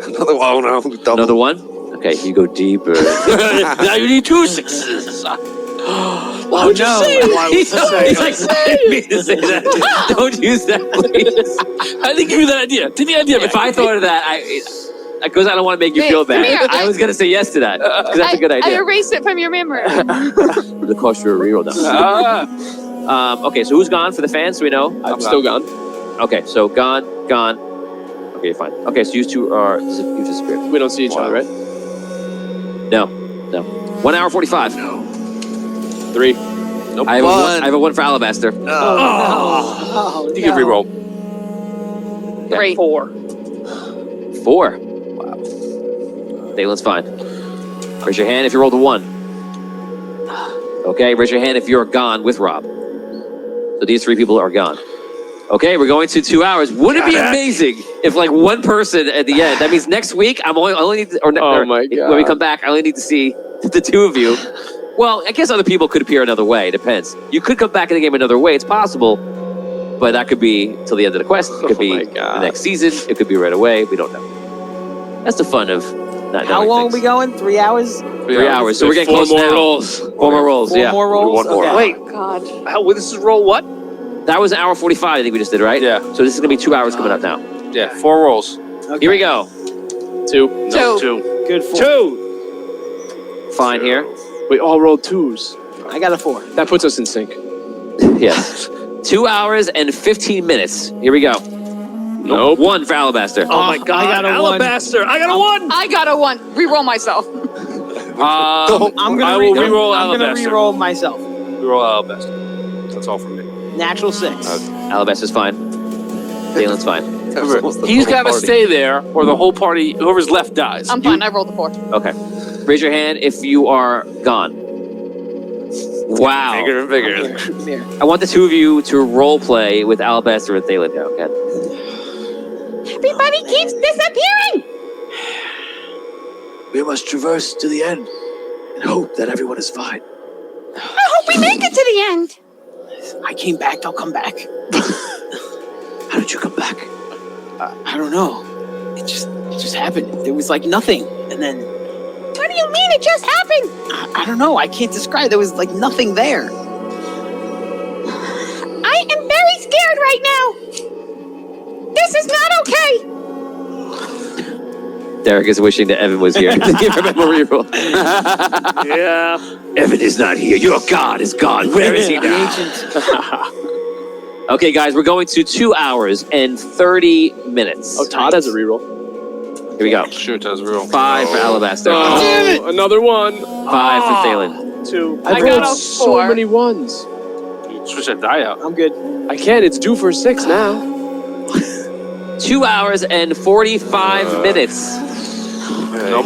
Another one. Oh, no. Double. Another 1. Okay, you go deeper. Now you need 2 6s. Why would you say it? Why would you say He's it? like, I didn't mean to say that. Don't use that, please. I didn't give you that idea. Did the idea? If I thought of that, because I don't want to make you Hey, feel come here. bad, I was going to say yes to that. Because that's a good I idea. erased it from your memory. The cost you a reroll now. Okay, so who's gone for the fans? Do we know? I'm still gone. Okay, so gone. Okay, fine. Okay, so you two are you disappeared. We don't see each other, right? No. 1 hour 45. 3. Nope. I have a 1 for Alabaster. Oh, You can reroll. Great. 4. Wow. Thalen's fine. Raise your hand if you rolled a 1. Okay, raise your hand if you're gone with Rob. So these 3 people are gone. Okay, we're going to 2 hours. Wouldn't it be amazing if like one person at the end? That means next week I only need to, Oh my God. when we come back, I only need to see the 2 of you. Well, I guess other people could appear another way. It depends. You could come back in the game another way. It's possible, but that could be till the end of the quest. It could be my God. the next season. It could be right away. We don't know. That's the fun of not How knowing long things. we going? 3 hours? 3 hours. So we're getting 4 close more now. rolls. 4 more rolls. 4 Yeah. more rolls? One more. Okay. Wait, God. how, this is roll what? That was an hour 45. I think we just did, right? Yeah. So this is gonna be 2 hours coming up now. Yeah, 4 rolls. Okay. Here we go. 2. No, 2. 2. Good 4. 2. Fine here. We all rolled 2s. I got a 4. That puts us in sync. Yes. 2 hours and 15 minutes. Here we go. Nope. 1 for Alabaster. Oh my God, I got a 1. Alabaster! I got a 1! I got a 1. Reroll myself. I'm gonna I will reroll I'm gonna Alabaster. reroll myself. Reroll Alabaster. That's all from me. Natural 6. Alabaster's fine. Thalen's fine. He's got to stay there, or the whole party, whoever's left, dies. I'm fine. I rolled a 4. Okay. Raise your hand if you are gone. Wow. Bigger and bigger. Come here. I want the 2 of you to role play with Alabaster and Thalen now. Okay. Everybody keeps disappearing. We must traverse to the end and hope that everyone is fine. I hope we make it to the end. I came back. I'll come back. How did you come back? I don't know. It just happened. There was like nothing. And then, What do you mean it just happened? I don't know. I can't describe. There was like nothing there. I am very scared right now. This is not okay. Derek is wishing that Evan was here. Give him a reroll. Yeah. Evan is not here. Your God is gone. Where is he The now? ancient. Okay, guys, we're going to 2 hours and 30 minutes. Oh, Todd has a reroll. Here we go. Sure does reroll. 5 for Alabaster. Oh, another 1. 5 for Thalen. 2. I've I got rolled a so 4. many 1s. Switch that die out. I'm good. I can't. It's due for 6 now. 2 hours and 45 minutes. Nope.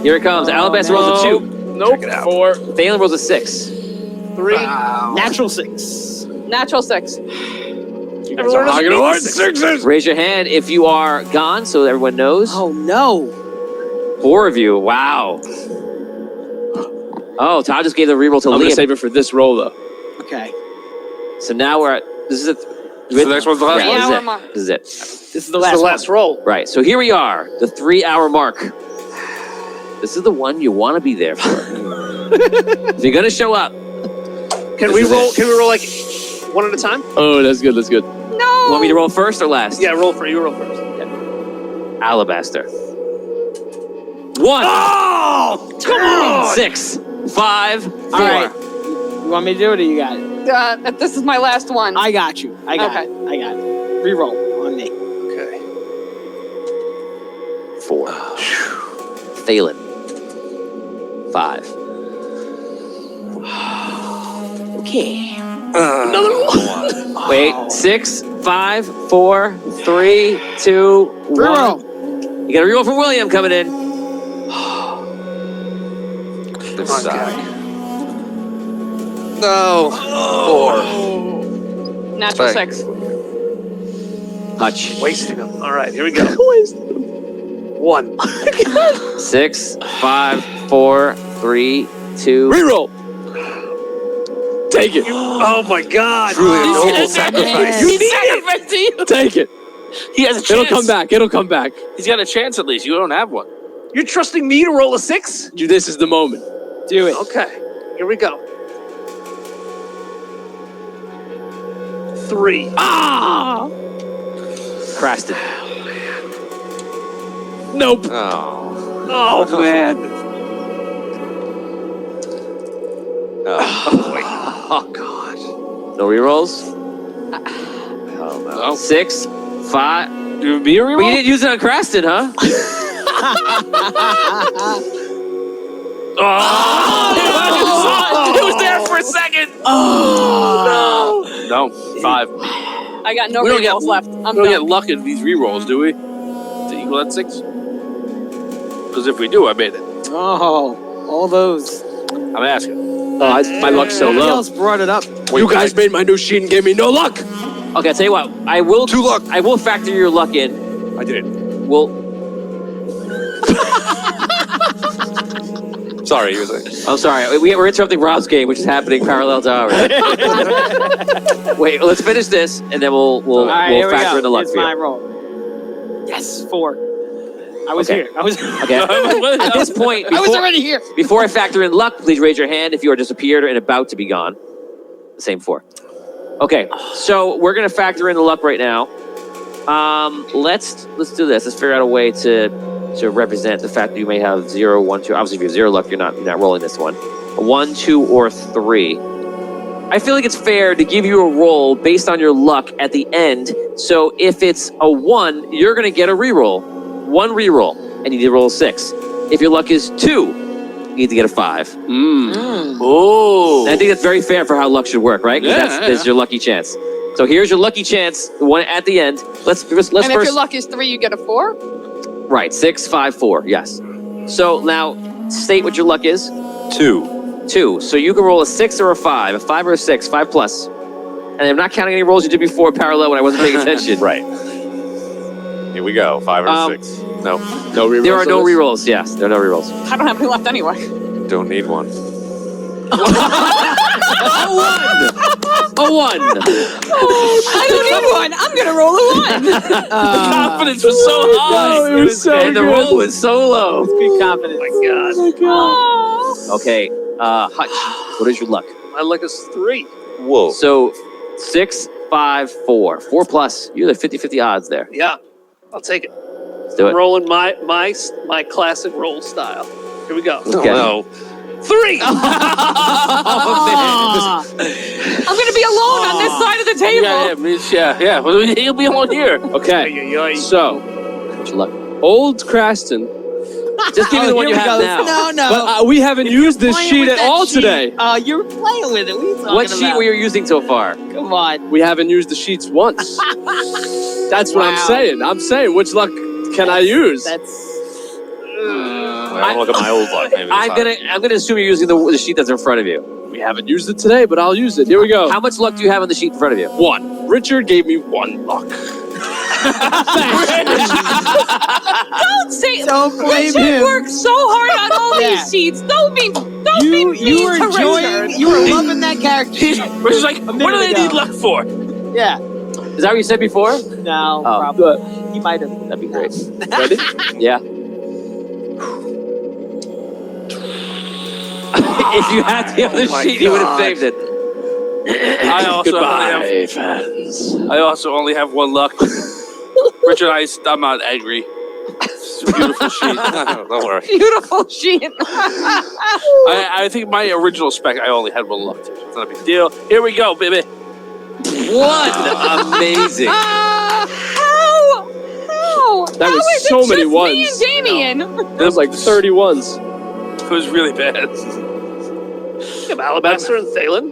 Here it comes. Alabaster rolls a 2. Nope. 4. Thalen rolls a 6. 3. Natural 6. Natural 6. You guys are hogging hard. 6s. Raise your hand if you are gone so everyone knows. Oh no. 4 of you. Wow. Oh, Todd just gave the reroll to I'm going to Liam. save it for this roll, though. Okay. So now we're at. This is it. So the next one's the last Yeah, one? this is 3 it. hour mark. This is it. This is the That's last, the last roll. Right. So here we are, the 3 hour mark. This is the one you want to be there for. If you're going to show up, Can This we is roll? it. Can we roll like one at a time? Oh, that's good. That's good. No. Want me to roll first or last? Yeah, roll for you. Roll first. Alabaster. 1, Oh, come on! 6, 5, 4. All right. You want me to do it or you got it? This is my last one. I got you. I got Okay. it. I got it. Reroll on me. Okay. 4. Thalen. 5. Okay. Another one. Wait, 6, 5, 4, 3, 2, 1. Reroll. You got a reroll from William coming in. This Come on, side. guy. No. 4. Natural Thank 6. Hutch. Wasting them. All right, here we go. 1. 6, 5, 4, 3, 2. Reroll. Take it. Oh my God! Truly a noble sacrifice. He sacrificed to you. Take it. He has a chance. It'll come back. It'll come back. He's got a chance at least. You don't have one. You're trusting me to roll a 6? This is the moment. Do it. Okay, here we go. 3. Crasted. Nope. Oh. Oh man! Oh God. No rerolls? Hell no. 6, 5. You be a But you reroll? didn't use it on Crasted, huh? It was there for a second. No, 5. I got no We don't get- rerolls left. I'm We don't done. get luck in these rerolls, do we? To equal that 6? Because if we do, I made it. Oh, all those. I'm asking. My luck's so Somebody low. else brought it up. You guys made my new sheet and gave me no luck. Okay, I'll tell you what. I will. 2 luck. I will factor your luck in. I did it. We'll. Sorry, you were saying. I'm sorry. We're interrupting Rob's game, which is happening parallel to ours. Wait, let's finish this, and then we'll All right, here we factor go. in the luck It's for my you. roll. Yes, 4. I was Okay. here. I was. Okay. At this point, I was already here. before I factor in luck, please raise your hand if you are disappeared and about to be gone. The same 4. Okay, so we're gonna factor in the luck right now. Let's do this. Let's figure out a way to represent the fact that you may have 0, 1, 2. Obviously, if you have 0 luck, you're not rolling this one. A 1, 2, or 3. I feel like it's fair to give you a roll based on your luck at the end. So if it's a 1, you're gonna get a reroll. 1 reroll, and you need to roll a 6. If your luck is 2, you need to get a 5. Oh. And I think that's very fair for how luck should work, right? 'Cause Yeah, that's your lucky chance. So here's your lucky chance, the one at the end. Let's And if first. your luck is 3, you get a 4? Right, 6, 5, 4. Yes. So now state what your luck is. 2. 2. So you can roll a 6 or a 5, a 5 or a 6, 5 plus. And I'm not counting any rolls you did before parallel when I wasn't paying attention. Right. Here we go. 5 or 6. No, No rerolls. There are no on this? rerolls. Yes, there are no rerolls. I don't have any left anyway. don't need one. A 1. I don't need one. I'm going to roll a 1. The confidence was so high. No, it was so And the good. roll was so low. Good confidence. Oh. Okay, Hutch, what is your luck? My luck is 3. Whoa. So 6, 5, 4. 4 plus. You're the 50-50 odds there. Yeah, I'll take it. Let's do it. Rolling my classic roll style. Here we go. Okay. No. 3. Oh, Ah. I'm going to be alone on this side of the table. Yeah. Well, he'll be on here. Okay. So, What's your luck? old Craston. Just give me the one you here we have go. now. No. But we haven't used this Playing sheet with at that all sheet. today. You're playing with it. What are you talking What about? sheet were you using so far? Come on. We haven't used the sheets once. That's what I'm Wow. saying. I'm saying, which luck can I use? That's. I don't look at my old luck. Maybe I'm gonna assume you're using the sheet that's in front of you. We haven't used it today, but I'll use it. Here we go. How much luck do you have on the sheet in front of you? 1. Richard gave me 1 luck. Don't say Don't blame Richard him. worked so hard on all Yeah. these sheets. Don't be You mean were to enjoying. Richard. You were loving that character. Which is like, what do they ago. need luck for? Yeah. Is that what you said before? No. Oh. Probably. He might have. That'd be great. Ready? Yeah. If you had the other my sheet, you would have God. saved it. I also only have one luck. Richard, I'm not angry. It's a beautiful sheet. Don't worry. Beautiful sheet. I think my original spec, I only had one luck. It's not a big deal. Here we go, baby. What? Amazing. How? That was How is so it many just ones. me and Damien? That was like 30 ones. It was really bad. Alabaster and Thalen.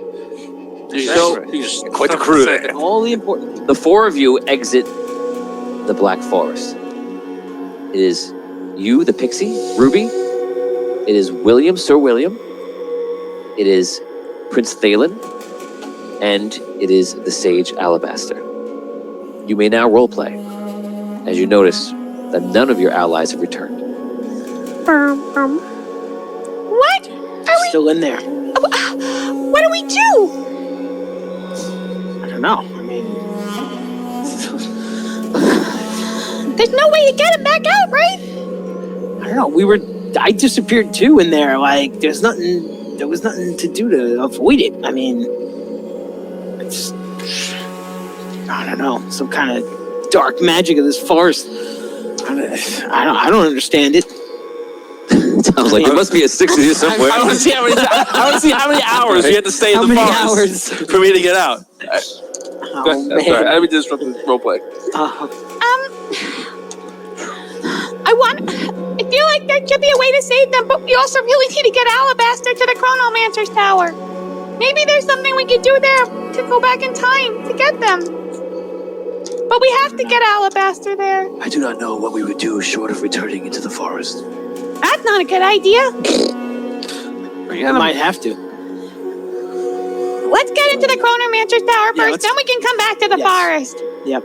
Quite the crew there. All the important. The four of you exit the Black Forest. It is you, the Pixie, Ruby. It is William, Sir William. It is Prince Thalen. And it is the Sage Alabaster. You may now roleplay, as you notice that none of your allies have returned. What? Still in there. What do we do? I don't know. I mean, There's no way to get him back out, right? I don't know. I disappeared too in there. Like, there was nothing to do to avoid it. I mean, I don't know. Some kind of dark magic of this forest. I don't understand it. Sounds like there must be a 60 here somewhere. I want to see how many hours you have to stay in the forest for me to get out. Oh, I'm sorry, I didn't disrupt the roleplay. I feel like there should be a way to save them, but we also really need to get Alabaster to the Chronomancer's tower. Maybe there's something we could do there to go back in time to get them. But we have to get Alabaster there. I do not know what we would do short of returning into the forest. That's not a good idea. We might have to. Let's get into the Chronomancer's tower Yeah, first, then we can come back to the Yes. forest. Yep.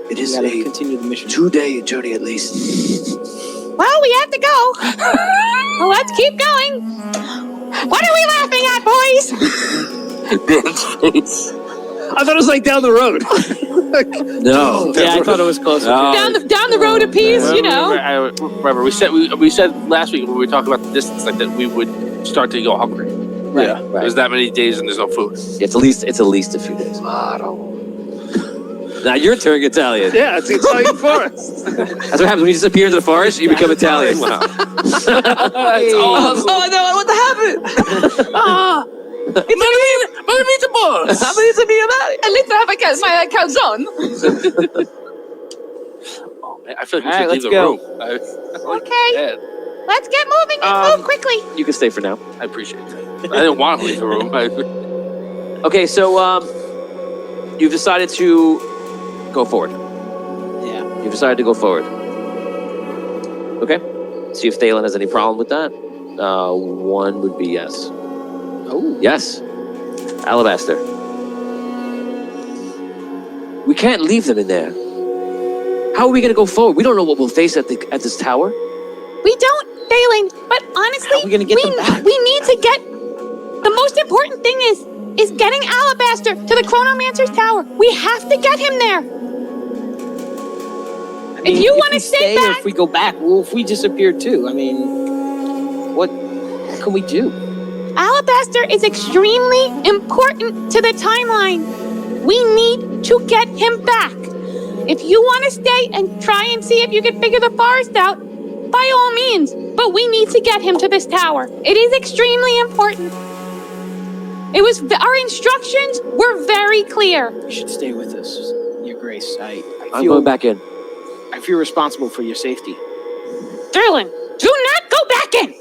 It We is gotta a continue the mission. 2-day journey at least. Well, we have to go. Well, let's keep going. What are we laughing at, boys? I thought it was like down the road. No. Yeah, I thought it was closer. Down the road a piece, you know. Remember, we said last week when we were talking about the distance, like that we would start to go hungry. Right. There's that many days and there's no food. It's at least a few days. Now you're turning Italian. Yeah, it's the Italian forest. That's what happens when you disappear into the forest. You become Italian. Oh no! What happened? Meatballs! At least I have my calzone. Oh, man, I feel like we All right, should leave let's the go. room. Okay. Let's get moving and move quickly. You can stay for now. I appreciate that. I didn't want to leave the room. Okay, so you've decided to go forward. Yeah. You've decided to go forward. Okay. See if Thalen has any problem with that. One would be yes. Oh. Yes. Alabaster. We can't leave them in there. How are we going to go forward? We don't know what we'll face at this tower. We don't, Thalen, but honestly, How are we gonna get them back? we need to get. The most important thing is getting Alabaster to the Chronomancer's tower. We have to get him there. If you want to stay or back, if we go back, well, if we disappear too, I mean, what can we do? Alabaster is extremely important to the timeline. We need to get him back. If you want to stay and try and see if you can figure the forest out, by all means. But we need to get him to this tower. It is extremely important. Our instructions were very clear. You should stay with us, Your Grace. I I'm going back in. I feel responsible for your safety. Sterling, do not go back in.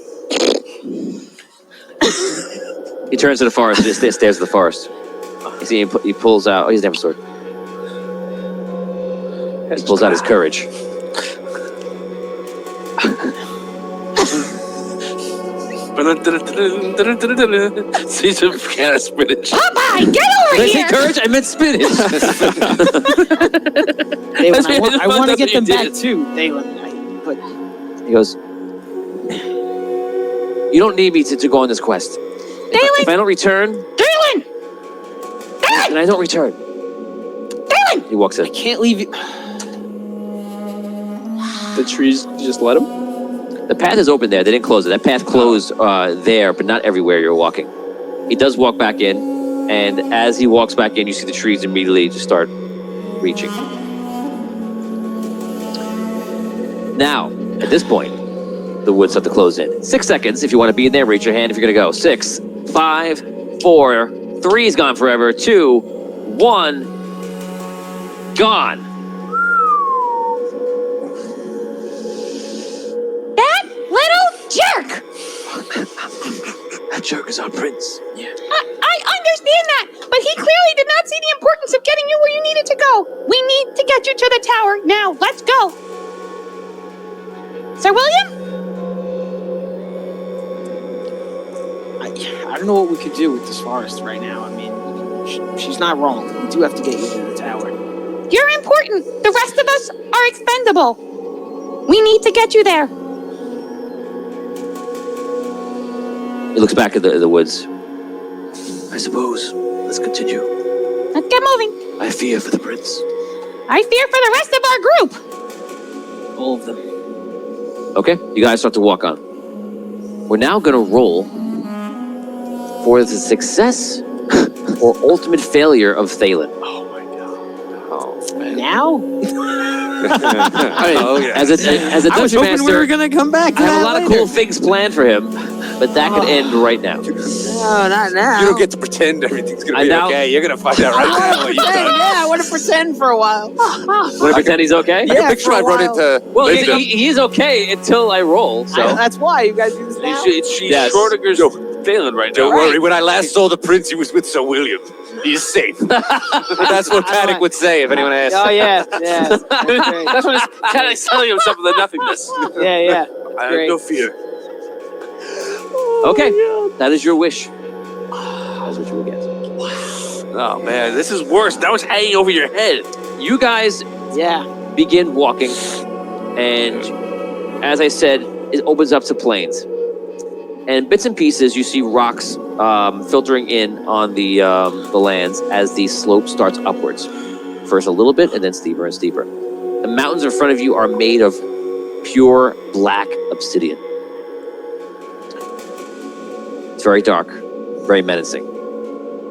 He turns to the forest. Just stares at the forest. You see, he pulls out. Oh, he doesn't have a sword. He pulls out his courage. See some can of spinach. Popeye, get over Did I say here. courage? I meant spinach. Dalen, I want to get them That's what you back did. too, Dalen. But He goes, you don't need me to go on this quest. If I don't return, Sterling! then I don't return. Sterling! He walks in. I can't leave you. The trees just let him? The path is open there. They didn't close it. That path closed there, but not everywhere you're walking. He does walk back in, And as he walks back in, you see the trees immediately just start reaching. Now, at this point, the woods start to close in. 6 seconds. If you want to be in there, raise your hand if you're going to go. 6, 5, 4, 3 is gone forever. 2, 1, gone. That little jerk! That jerk is our prince. Yeah. I understand that, but he clearly did not see the importance of getting you where you needed to go. We need to get you to the tower now. Let's go. Sir William? I don't know what we could do with this forest right now. I mean, she's not wrong. We do have to get you to the tower. You're important. The rest of us are expendable. We need to get you there. He looks back at the woods. I suppose. Let's continue. Let's get moving. I fear for the prince. I fear for the rest of our group. All of them. Okay, you guys start to walk on. We're now going to roll for the success or ultimate failure of Thalen. Oh my god. Oh, Now? As a dungeon master, gonna come back. I have a lot of cool things planned for him, but that could end right now. No, not now. You don't get to pretend everything's gonna I be know. okay. You're gonna find out right now what you've done. I want to pretend for a while. Want to pretend he's okay? I can picture I run into Well, Linda. he is okay until I roll. So That's why you guys do this now. She's Yes. Schrodinger's failing right now. Don't worry, when I last saw the prince, he was with Sir William. He's safe. That's what Paddock would say if anyone asked. Oh yeah, yeah. That's great. That's what it's kind of telling you something of the nothingness. Yeah. I have Great. no fear. okay, that is your wish. That's what you will get. Oh man, this is worse. Now it's hanging over your head. You guys Yeah. begin walking, and as I said, it opens up to plains. And bits and pieces, you see rocks filtering in on the lands as the slope starts upwards. First a little bit, and then steeper and steeper. The mountains in front of you are made of pure black obsidian. It's very dark, very menacing.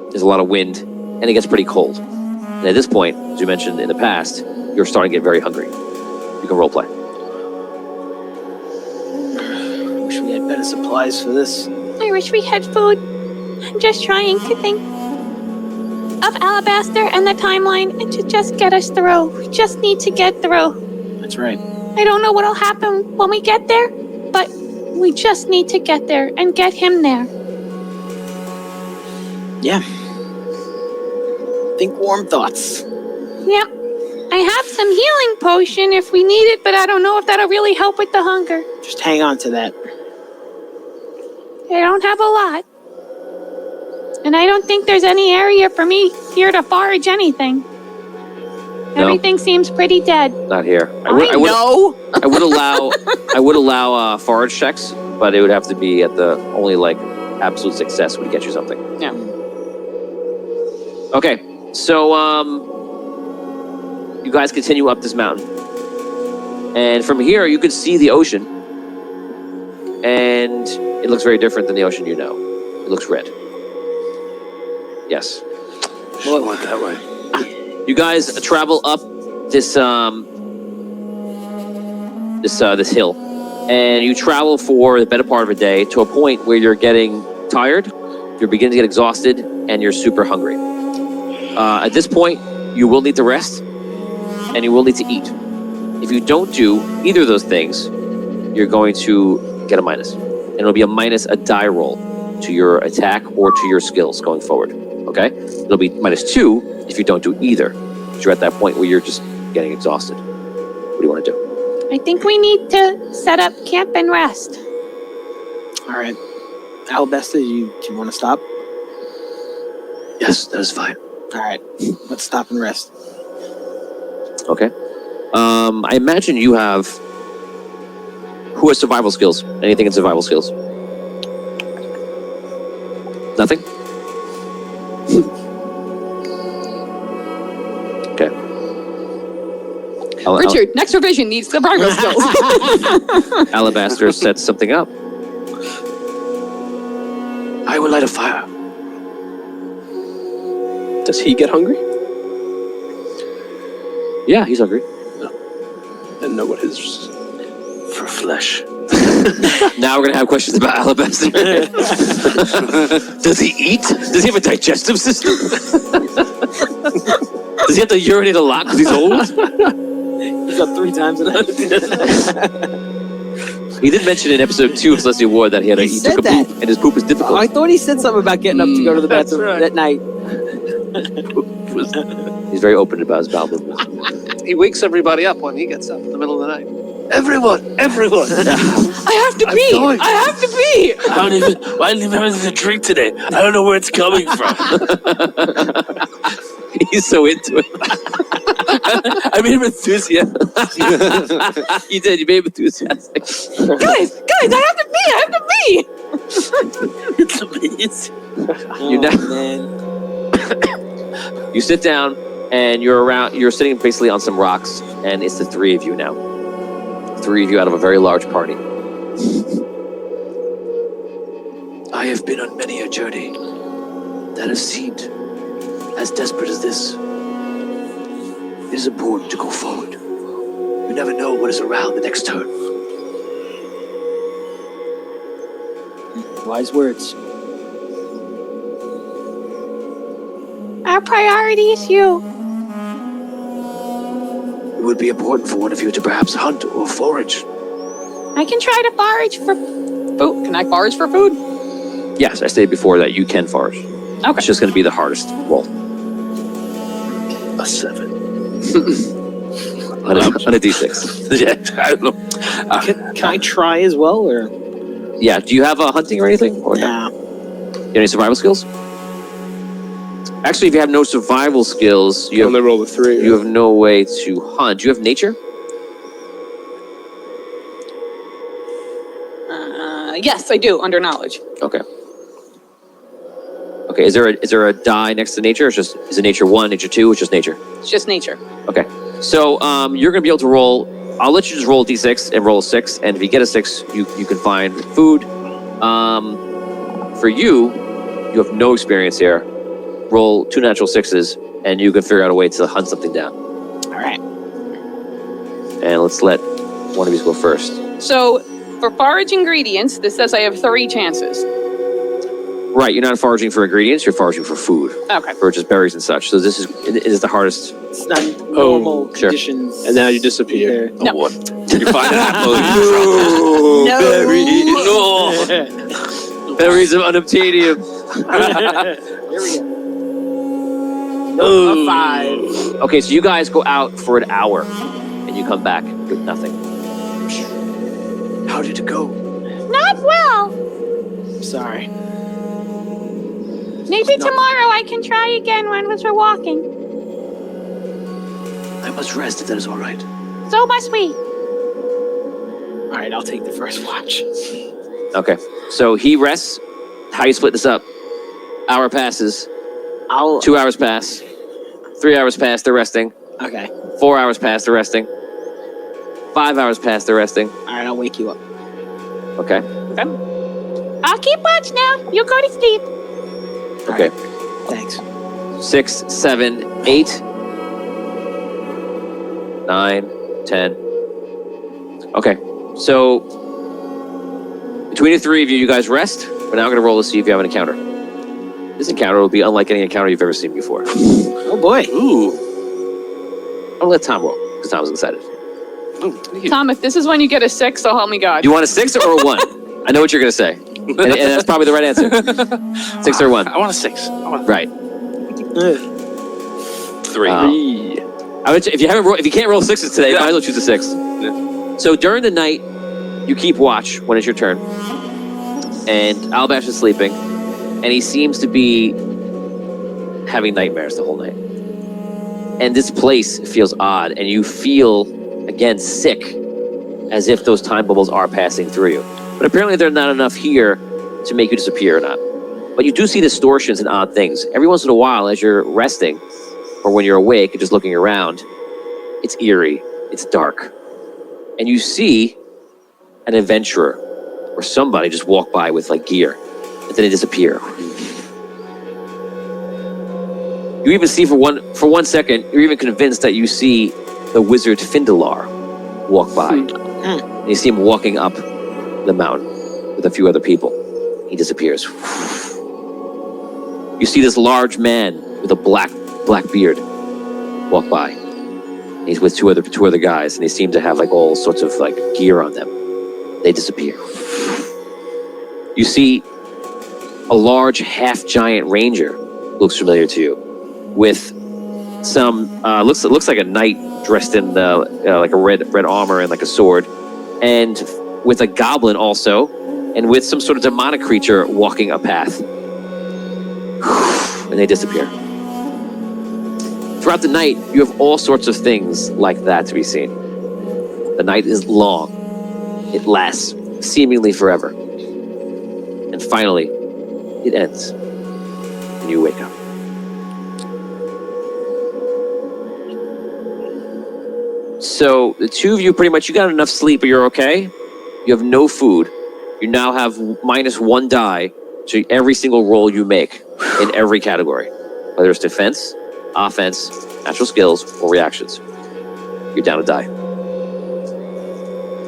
There's a lot of wind, and it gets pretty cold. And at this point, as you mentioned in the past, you're starting to get very hungry. You can roleplay. Wish we had better supplies for this. I wish we had food. I'm just trying to think of Alabaster and the timeline and to just get us through. We just need to get through. That's right. I don't know what'll happen when we get there, but we just need to get there and get him there. Yeah. Think warm thoughts. Yep. I have some healing potion if we need it, but I don't know if that'll really help with the hunger. Just hang on to that. I don't have a lot. And I don't think there's any area for me here to forage anything. No. Everything seems pretty dead. Not here. know. I would allow forage checks, but it would have to be at the only like absolute success would get you something. Yeah. Okay, so you guys continue up this mountain, and from here you can see the ocean, and it looks very different than the ocean you know. It looks red. Yes. Well, it went that way. You guys travel up this this hill, and you travel for the better part of a day to a point where you're getting tired, you're beginning to get exhausted, and you're super hungry. At this point, you will need to rest, and you will need to eat. If you don't do either of those things, you're going to get a minus, and it'll be a die roll to your attack or to your skills going forward. Okay, it'll be -2 if you don't do either. You're at that point where you're just getting exhausted. What do you want to do? I think we need to set up camp and rest. All right. Alabaster, do you want to stop? Yes, that is fine. All right. Let's stop and rest. Okay. I imagine you have. Who has survival skills? Anything in survival skills? Nothing? Okay. Richard, next revision needs survival skills. Alabaster sets something up. I will light a fire. Does he get hungry? Yeah, he's hungry. And know what his... For flesh. Now we're gonna have questions about Alabaster. Does he eat? Does he have a digestive system? Does he have to urinate a lot because he's old? He's up 3 times a night. He did mention in episode 2 of Celestial War that he said took a that. poop, and his poop is difficult. I thought he said something about getting up to go to the That's bathroom right. that night. He's very open about his bowel movements. He wakes everybody up when he gets up in the middle of the night. Everyone! I have to I'm pee. going. I have to pee. I didn't even have anything to drink today. I don't know where it's coming from. He's so into it. I made him enthusiastic. You did. You made him enthusiastic. Guys, I have to pee. I have to pee. It's amazing. You know- man. You sit down, and you're sitting basically on some rocks, and it's the 3 of you now. 3 of you out of a very large party. I have been on many a journey that has seemed as desperate as this. It is important to go forward. You never know what is around the next turn. Wise words. Our priority is you. It would be important for one of you to perhaps hunt or forage. I can try to forage for. Food. Can I forage for food? Yes, I stated before that you can forage. Okay. It's just going to be the hardest roll. A 7. On a d6. Yeah, I don't know. Can I try as well, or? Yeah, do you have hunting or anything? Or no? Nah. You have any survival skills? Actually, if you have no survival skills, You only roll a 3. you have no way to hunt. Do you have nature? Yes, I do. Under knowledge. Okay. Okay, is there a die next to nature? Or is it nature 1, nature 2, or just nature? It's just nature. Okay. So you're gonna be able to roll. I'll let you just roll a d6 and roll a 6, and if you get a 6, you can find food. For you have no experience here. Roll 2 natural 6s, and you can figure out a way to hunt something down. All right. And let's let one of you go first. So, for forage ingredients, this says I have 3 chances. Right, you're not foraging for ingredients, you're foraging for food, Okay. for just berries and such. So it is the hardest. It's not normal sure. conditions. And now you disappear. No. You find an apple. No. Berries of unobtainium. Here we go. No, a 5. Okay, so you guys go out for an hour, and you come back with nothing. How did it go? Not well. Sorry. Maybe tomorrow I can try again when we're walking. I must rest if that is all right. So must we. All right, I'll take the first watch. Okay, so he rests. How you split this up? Hour passes. 2 hours pass. 3 hours pass, they're resting. Okay. 4 hours pass, they're resting. 5 hours pass, they're resting. All right, I'll wake you up. Okay. I'll keep watch now. You go to sleep. Okay. Thanks. 6, 7, 8, 9, 10. Okay. So between the 3 of you, you guys rest. We're now going to roll to see if you have an encounter. This encounter will be unlike any encounter you've ever seen before. Oh boy. Ooh. I'll let Tom roll because Tom's excited. Tom, if this is when you get a 6, so help me God. Do you want a 6 or a 1? I know what you're going to say. And that's probably the right answer. 6 or 1. I want a 6. Right. 3. If you can't roll 6s today, you might as well choose a 6. So during the night, you keep watch when it's your turn. And Alabash is sleeping. And he seems to be having nightmares the whole night. And this place feels odd. And you feel, again, sick. As if those time bubbles are passing through you. But apparently they're not enough here to make you disappear or not. But you do see distortions and odd things. Every once in a while, as you're resting, or when you're awake and just looking around, it's eerie, it's dark. And you see an adventurer, or somebody just walk by with like gear, and then they disappear. You even see for one second, you're even convinced that you see the wizard Findalar walk by. And you see him walking up the mountain with a few other people. He disappears. You see this large man with a black beard walk by. He's with two other guys, and they seem to have like all sorts of like gear on them. They disappear. You see a large half-giant ranger, looks familiar to you, with some looks like a knight dressed in like a red armor and like a sword, and with a goblin also, and with some sort of demonic creature walking a path. And they disappear. Throughout the night, you have all sorts of things like that to be seen. The night is long. It lasts seemingly forever. And finally, it ends. And you wake up. So the two of you pretty much, you got enough sleep, but you're okay. You have no food. You now have -1 die to every single roll you make in every category, whether it's defense, offense, natural skills, or reactions. You're down to die.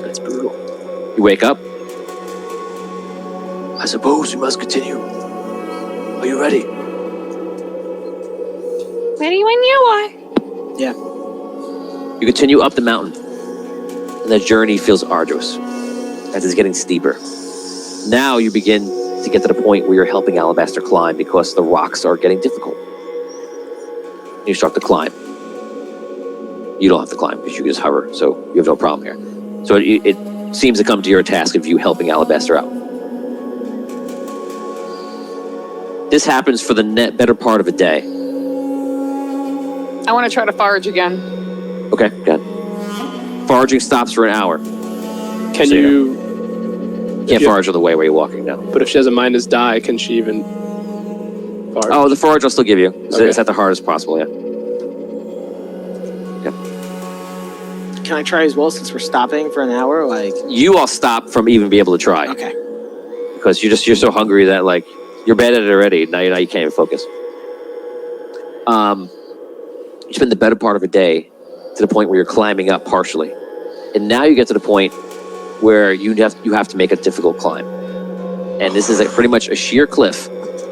That's brutal. You wake up. I suppose we must continue. Are you ready? Ready when you are. Yeah. You continue up the mountain, and the journey feels arduous as it's getting steeper. Now you begin to get to the point where you're helping Alabaster climb because the rocks are getting difficult. You start to climb. You don't have to climb because you can just hover, so you have no problem here. So it seems to come to your task of you helping Alabaster out. This happens for the better part of a day. I want to try to forage again. Okay, good. Foraging stops for an hour. Can So, you? Can't forage on the way where you're walking now. But if she has a minus die, can she even forage? Oh, the forage I'll still give you. Okay. It's at the hardest possible, yeah. Can I try as well since we're stopping for an hour? Like, You all stop from even being able to try. okay. Because you're so hungry that like you're bad at it already. Now you can't even focus. You spend the better part of a day to the point where you're climbing up partially, and now you get to the point where you have to make a difficult climb, and this is pretty much a sheer cliff,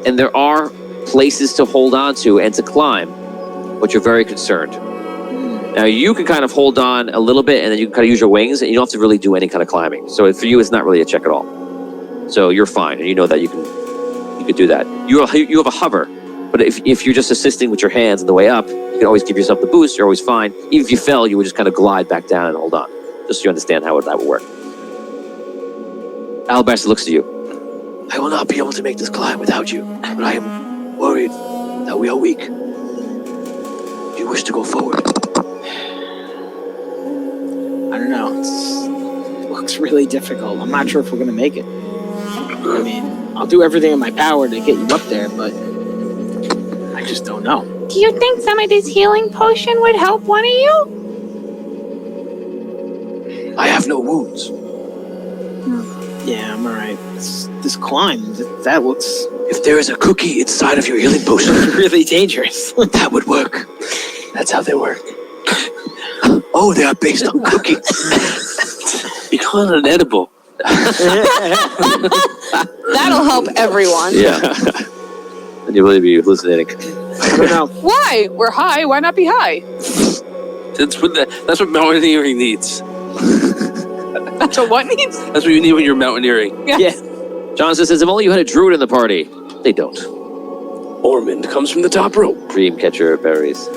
and there are places to hold on to and to climb, but you're very concerned. Now you can kind of hold on a little bit, and then you can kind of use your wings, and you don't have to really do any kind of climbing. So for you, it's not really a check at all. So you're fine, and you know that you could do that. You have a hover, but if you're just assisting with your hands on the way up, you can always give yourself the boost. You're always fine. Even if you fell, you would just kind of glide back down and hold on, just so you understand how that would work. Alabaster looks at you. I will not be able to make this climb without you, but I am worried that we are weak. Do you wish to go forward? I don't know. It looks really difficult. I'm not sure if we're gonna make it. I mean, I'll do everything in my power to get you up there, but I just don't know. Do you think some of this healing potion would help one of you? I have no wounds. Yeah, I'm alright. This climb, that looks If there is a cookie inside of your healing potion, really dangerous. that would work. That's how they work. Oh, they are based on cookies. You call it an edible. That'll help everyone. Yeah. And you really be hallucinating. I don't know. Why? We're high. Why not be high? That's what mountaineering needs. That's what what needs? That's what you need when you're mountaineering. Yeah. Johnson says, if only you had a druid in the party. They don't. Ormond comes from the top rope. Dreamcatcher berries.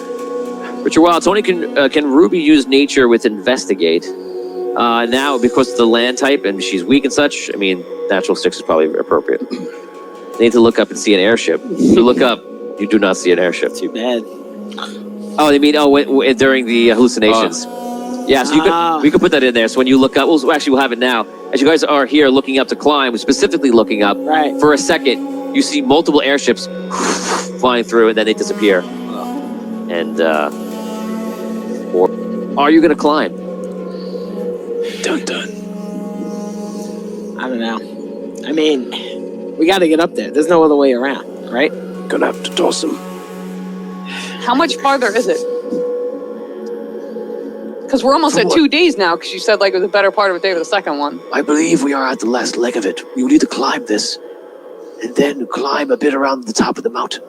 Richard Wild, Tony, can Ruby use nature with investigate? Now, because of the land type and she's weak and such, I mean, natural 6 is probably appropriate. They need to look up and see an airship. You look up, you do not see an airship. Too bad. Oh, they mean, during the hallucinations. Yeah, so we could put that in there. So when you look up, we'll have it now. As you guys are here looking up to climb, specifically looking up, Right. for a second, you see multiple airships flying through, and then they disappear. And, or are you going to climb? Dun dun. I don't know. I mean, we gotta get up there. There's no other way around, right? Gonna have to toss him. How much farther is it? Because we're almost From at what? 2 days now, because you said like it was a better part of a day for the second one. I believe we are at the last leg of it. We will need to climb this, and then climb a bit around the top of the mountain.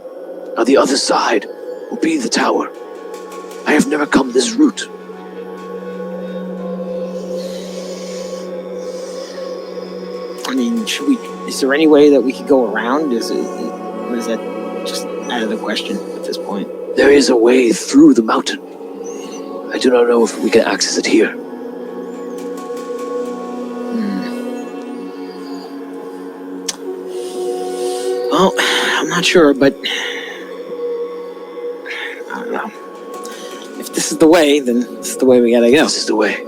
On the other side will be the tower. I have never come this route. I mean, is there any way that we could go around? Or is that just out of the question at this point? There is a way through the mountain. I do not know if we can access it here. Well, I'm not sure, but I don't know. If this is the way, then this is the way we gotta go. This is the way.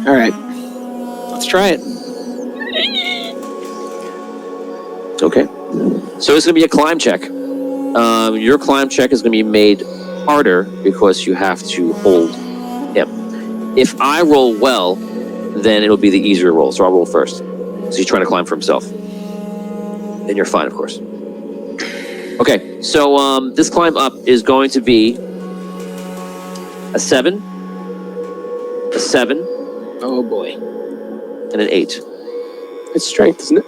All right, let's try it. Okay. So it's going to be a climb check. Your climb check is going to be made harder because you have to hold him. If I roll well, then it'll be the easier roll. So I'll roll first. So he's trying to climb for himself. And you're fine, of course. Okay, so this climb up is going to be a 7, a 7, Oh boy. and an 8. It's strength, isn't it?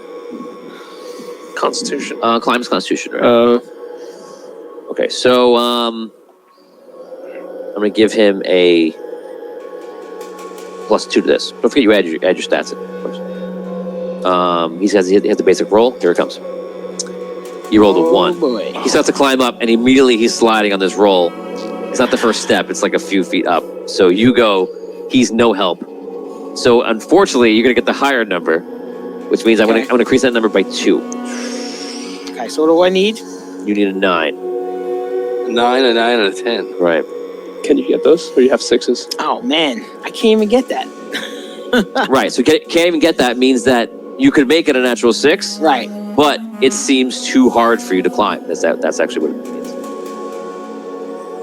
Constitution. Climb is Constitution, right? Okay, so I'm gonna give him a +2 to this. Don't forget you add your stats in, of course. He has the basic roll. Here it comes. You rolled a 1. Oh boy. He starts to climb up, and immediately he's sliding on this roll. It's not the first step; it's like a few feet up. So you go. He's no help. So unfortunately, you're gonna get the higher number, which means I'm gonna increase that number by 2. Okay, so what do I need? You need a 9, 9, a 9, and a 10. right? Can you get those? Or you have 6s? Oh man, I can't even get that. Right. So can't even get that means that you could make it a natural 6. Right. But it seems too hard for you to climb. That's actually what it means.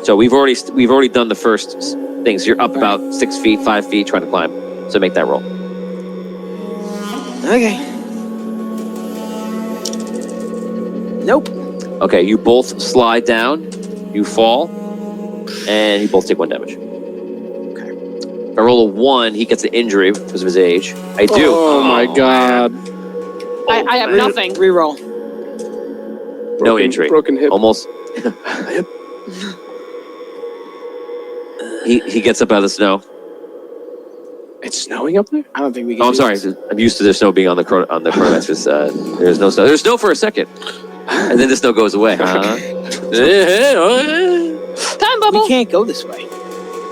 So we've already done the first things. You're up about 6 feet, 5 feet, trying to climb. So make that roll. Okay. Nope. Okay, you both slide down, you fall, and you both take 1 damage. Okay. If I roll a 1, he gets an injury because of his age. I do. Oh my god. I have nothing. Reroll. No injury. Broken hip. Almost. He gets up out of the snow. It's snowing up there? I don't think we can. Oh, I'm do sorry. this. I'm used to the snow being on the chronomax. There's no snow. There's snow for a second, and then the snow goes away. Time bubble. We can't go this way.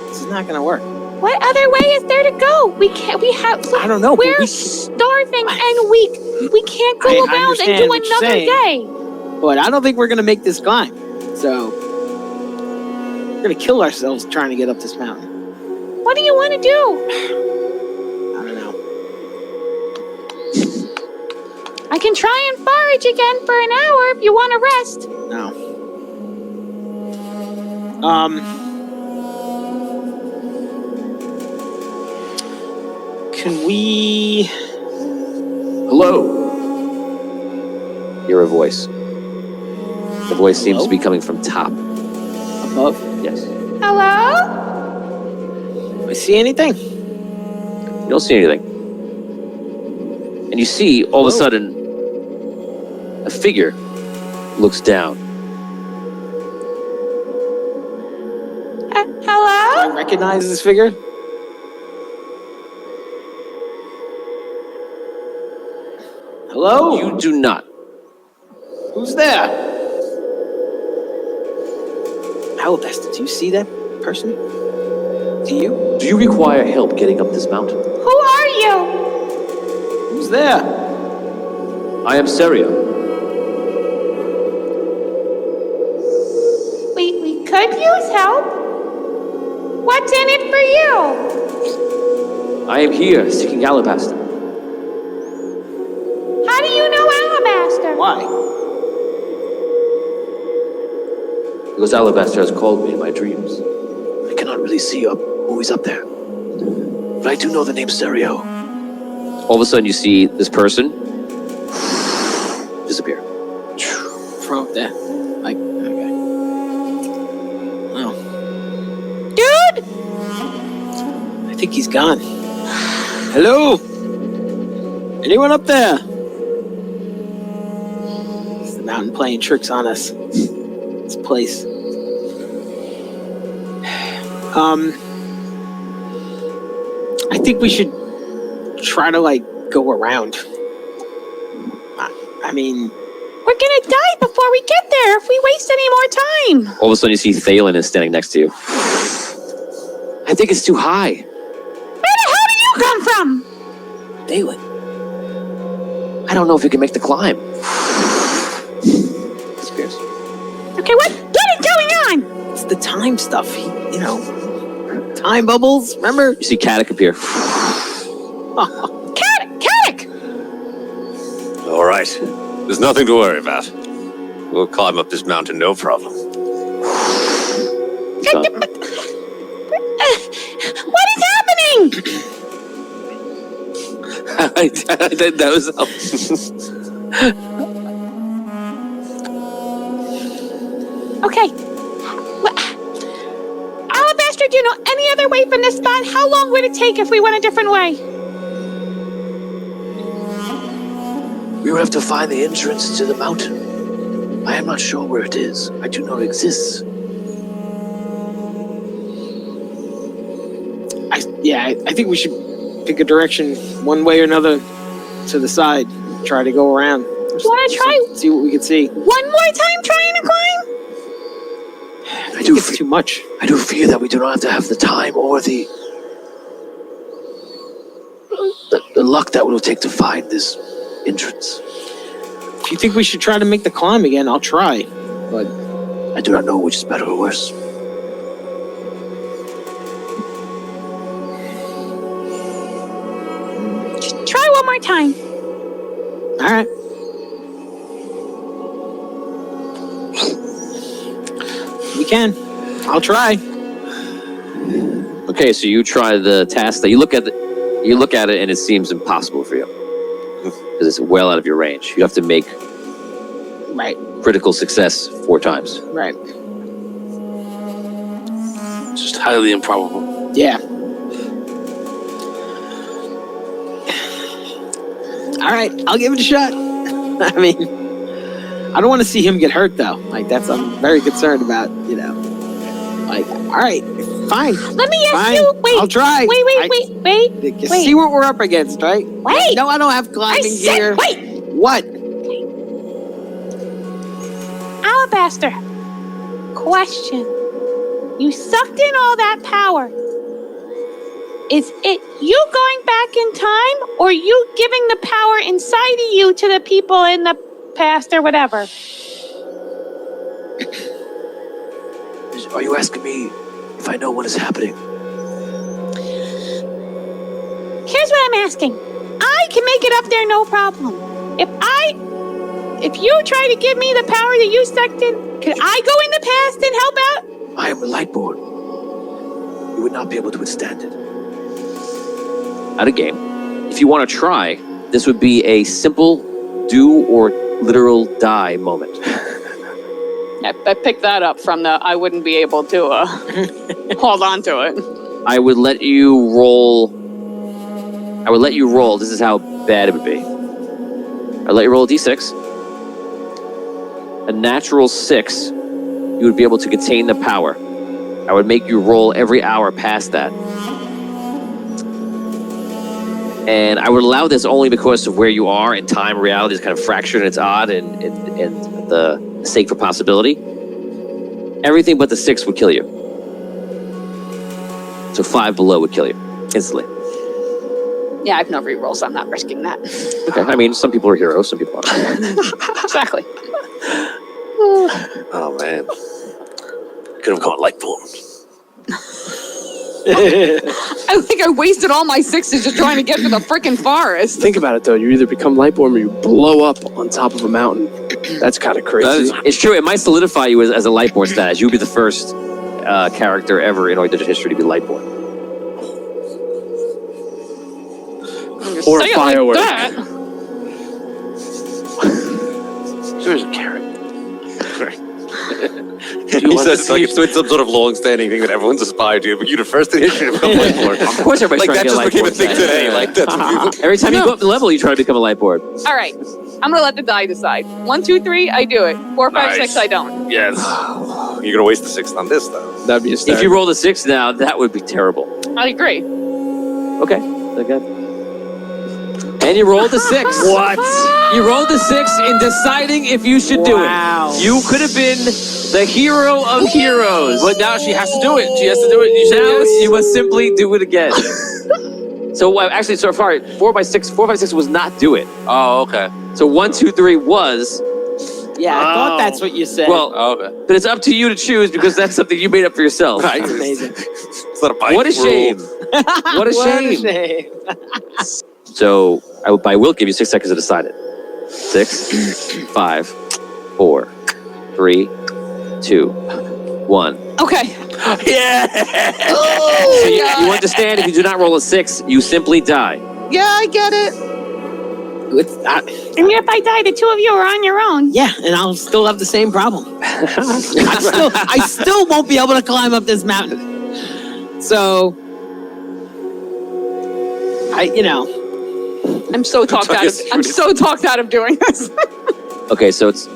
This is not gonna work. What other way is there to go? We can't. We have. I don't know, but We're we- starving and weak. We can't go I around and understand do what you're another saying. day. But I don't think we're gonna make this climb. So we're gonna kill ourselves trying to get up this mountain. What do you want to do? I don't know. I can try and forage again for an hour if you want to rest. No. Can we? Hello. You're a voice. The voice seems to be coming from top. Above? Yes. Hello? Do I see anything? You don't see anything. And you see, all of a sudden, a figure looks down. Hello? I recognize this figure. Hello? You do not. Who's there? Alabaster, do you see that person? Do you? Do you require help getting up this mountain? Who are you? Who's there? I am Serio. We could use help. What's in it for you? I am here seeking Alabaster. How do you know Alabaster? Why? Because Alabaster has called me in my dreams. I cannot really see who is up there. But I do know the name Stereo. All of a sudden, you see this person disappear. From up there. Like think he's gone. Hello? Anyone up there? It's the mountain playing tricks on us. This place. I think we should try to, go around. I mean... We're gonna die before we get there if we waste any more time. All of a sudden, you see Thalen is standing next to you. I think it's too high. Where the hell do you come from? Thalen. I don't know if you can make the climb. Spears. Okay, what is going on? It's the time stuff. Time bubbles, remember? You see Kadak appear. Kadak! All right. There's nothing to worry about. We'll climb up this mountain, no problem. What is happening? That was. Okay. Alabaster, do you know any other way from this spot? How long would it take if we went a different way? We will have to find the entrance to the mountain. I am not sure where it is. I do know it exists. I think we should pick a direction one way or another to the side. Try to go around. Do you want to try See what we can see. one more time trying to climb? I think it's too much. I do fear that we do not have to have the time or the luck that it will take to find this entrance. If you think we should try to make the climb again, I'll try. But I do not know which is better or worse. Just try one more time. all right. We can. I'll try. Okay, so you try the task that you look at it and it seems impossible for you. Because it's well out of your range. You have to make Right. critical success 4 times. Right. It's just highly improbable. Yeah. All right, I'll give it a shot. I mean, I don't want to see him get hurt though. I'm very concerned about, all right, fine. Let me ask Fine. you. Wait. I'll try. Wait. You Wait. see what we're up against, right? Wait. No, I don't have I climbing said gear. wait. What? Alabaster. Question. You sucked in all that power. Is it you going back in time or you giving the power inside of you to the people in the past or whatever? Are you asking me if I know what is happening? Here's what I'm asking. I can make it up there no problem. If you try to give me the power that you sucked in, could I go in the past and help out? I am a lightborn. You would not be able to withstand it. Out of game. If you want to try, this would be a simple do or literal die moment. I picked that up from the I wouldn't be able to hold on to it. I would let you roll. This is how bad it would be. I'd let you roll a d6. A natural 6, you would be able to contain the power. I would make you roll every hour past that. And I would allow this only because of where you are and time. Reality is kind of fractured and it's odd and the sake for possibility. Everything but the 6 would kill you. So 5 below would kill you instantly. Yeah, I have no rerolls. I'm not risking that. Okay, I mean, some people are heroes, some people aren't. Exactly. Oh, man. Could have gone lightborn. I think I wasted all my 6s just trying to get to the freaking forest. Think about it though. You either become Lightborn or you blow up on top of a mountain. That's kind of crazy. It's true, it might solidify you as a Lightborn status. You would be the first character ever in Digital history to be Lightborn. Or a Say it firework. like that. There's a carrot. He says it's like it's been some sort of long-standing thing that everyone's aspired to, but you're the first initiative to become light board. Of course, everybody's Like trying that to be a just became a light thing board today. guy. Like that's Every time you go up the level, you try to become a light board. All right. I'm gonna let the die decide. 1, 2, 3, I do it. 4, 5, 6, Nice. I don't. Yes. you're gonna waste the 6th on this though. That'd be a If start. you roll the 6 now, that would be terrible. I agree. Okay. Okay. And you rolled the 6. What? You rolled the 6 in deciding if you should do Wow. it. You could have been the hero of heroes. But now she has to do it. She has to do it. You said Now yes. you must simply do it again. So actually, so far, 4 by 6 was not do it. Oh, okay. So 1, 2, 3 was. Yeah, I thought that's what you said. Well, Oh, okay. but it's up to you to choose because that's something you made up for yourself. That's amazing. It's not a binding What a shame. rule. What a shame. shame. So I will give you 6 seconds to decide it. 6, 5, 4, 3, 2, 1. Okay. So you understand if you do not roll a 6, you simply die. Yeah, I get it. And if I die, the two of you are on your own. Yeah, and I'll still have the same problem. I still won't be able to climb up this mountain. So, I'm so talked out of. I'm so talked out of doing this. Okay, so it's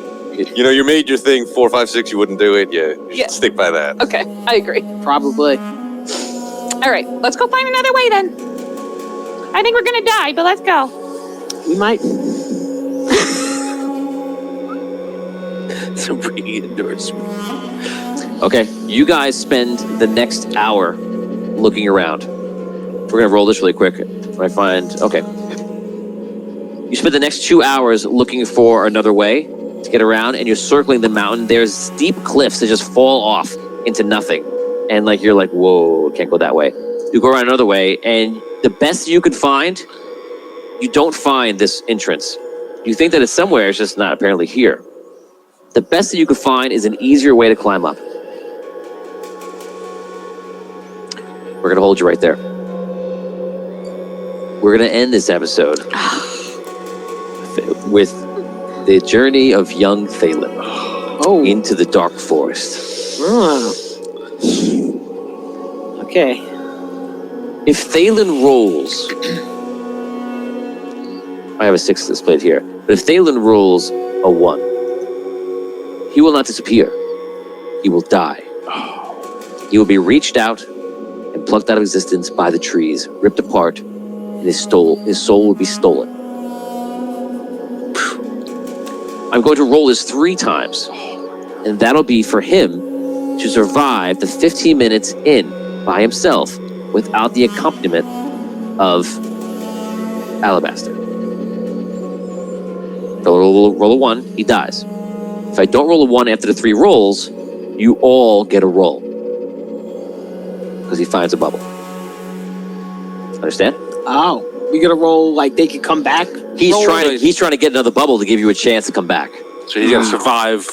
You know, you made your thing 4, 5, 6. You wouldn't do it. You Yeah. should stick by that. Okay, I agree. probably. All right. Let's go find another way then. I think we're gonna die, but let's go. We might. It's a ringing endorsement. okay. You guys spend the next hour looking around. We're gonna roll this really quick. If I find okay. You spend the next 2 hours looking for another way to get around, and you're circling the mountain. There's steep cliffs that just fall off into nothing, and like you're like, whoa, can't go that way. You go around another way, and the best you can find, you don't find this entrance. You think that it's somewhere, it's just not apparently here. The best that you could find is an easier way to climb up. We're gonna hold you right there. We're gonna end this episode with the journey of young Thalen Oh. into the dark forest. Oh. Okay. If Thalen rolls, I have a 6 displayed here, but if Thalen rolls a 1, he will not disappear. He will die. He will be reached out and plucked out of existence by the trees, ripped apart, and his soul will be stolen. I'm going to roll this 3 times, and that'll be for him to survive the 15 minutes in by himself without the accompaniment of Alabaster. If I roll a 1, he dies. If I don't roll a 1 after the 3 rolls, you all get a roll. Because he finds a bubble. Understand? Oh, we gotta roll like they could come back. He's Roll trying to get another bubble to give you a chance to come back. So he's got to survive.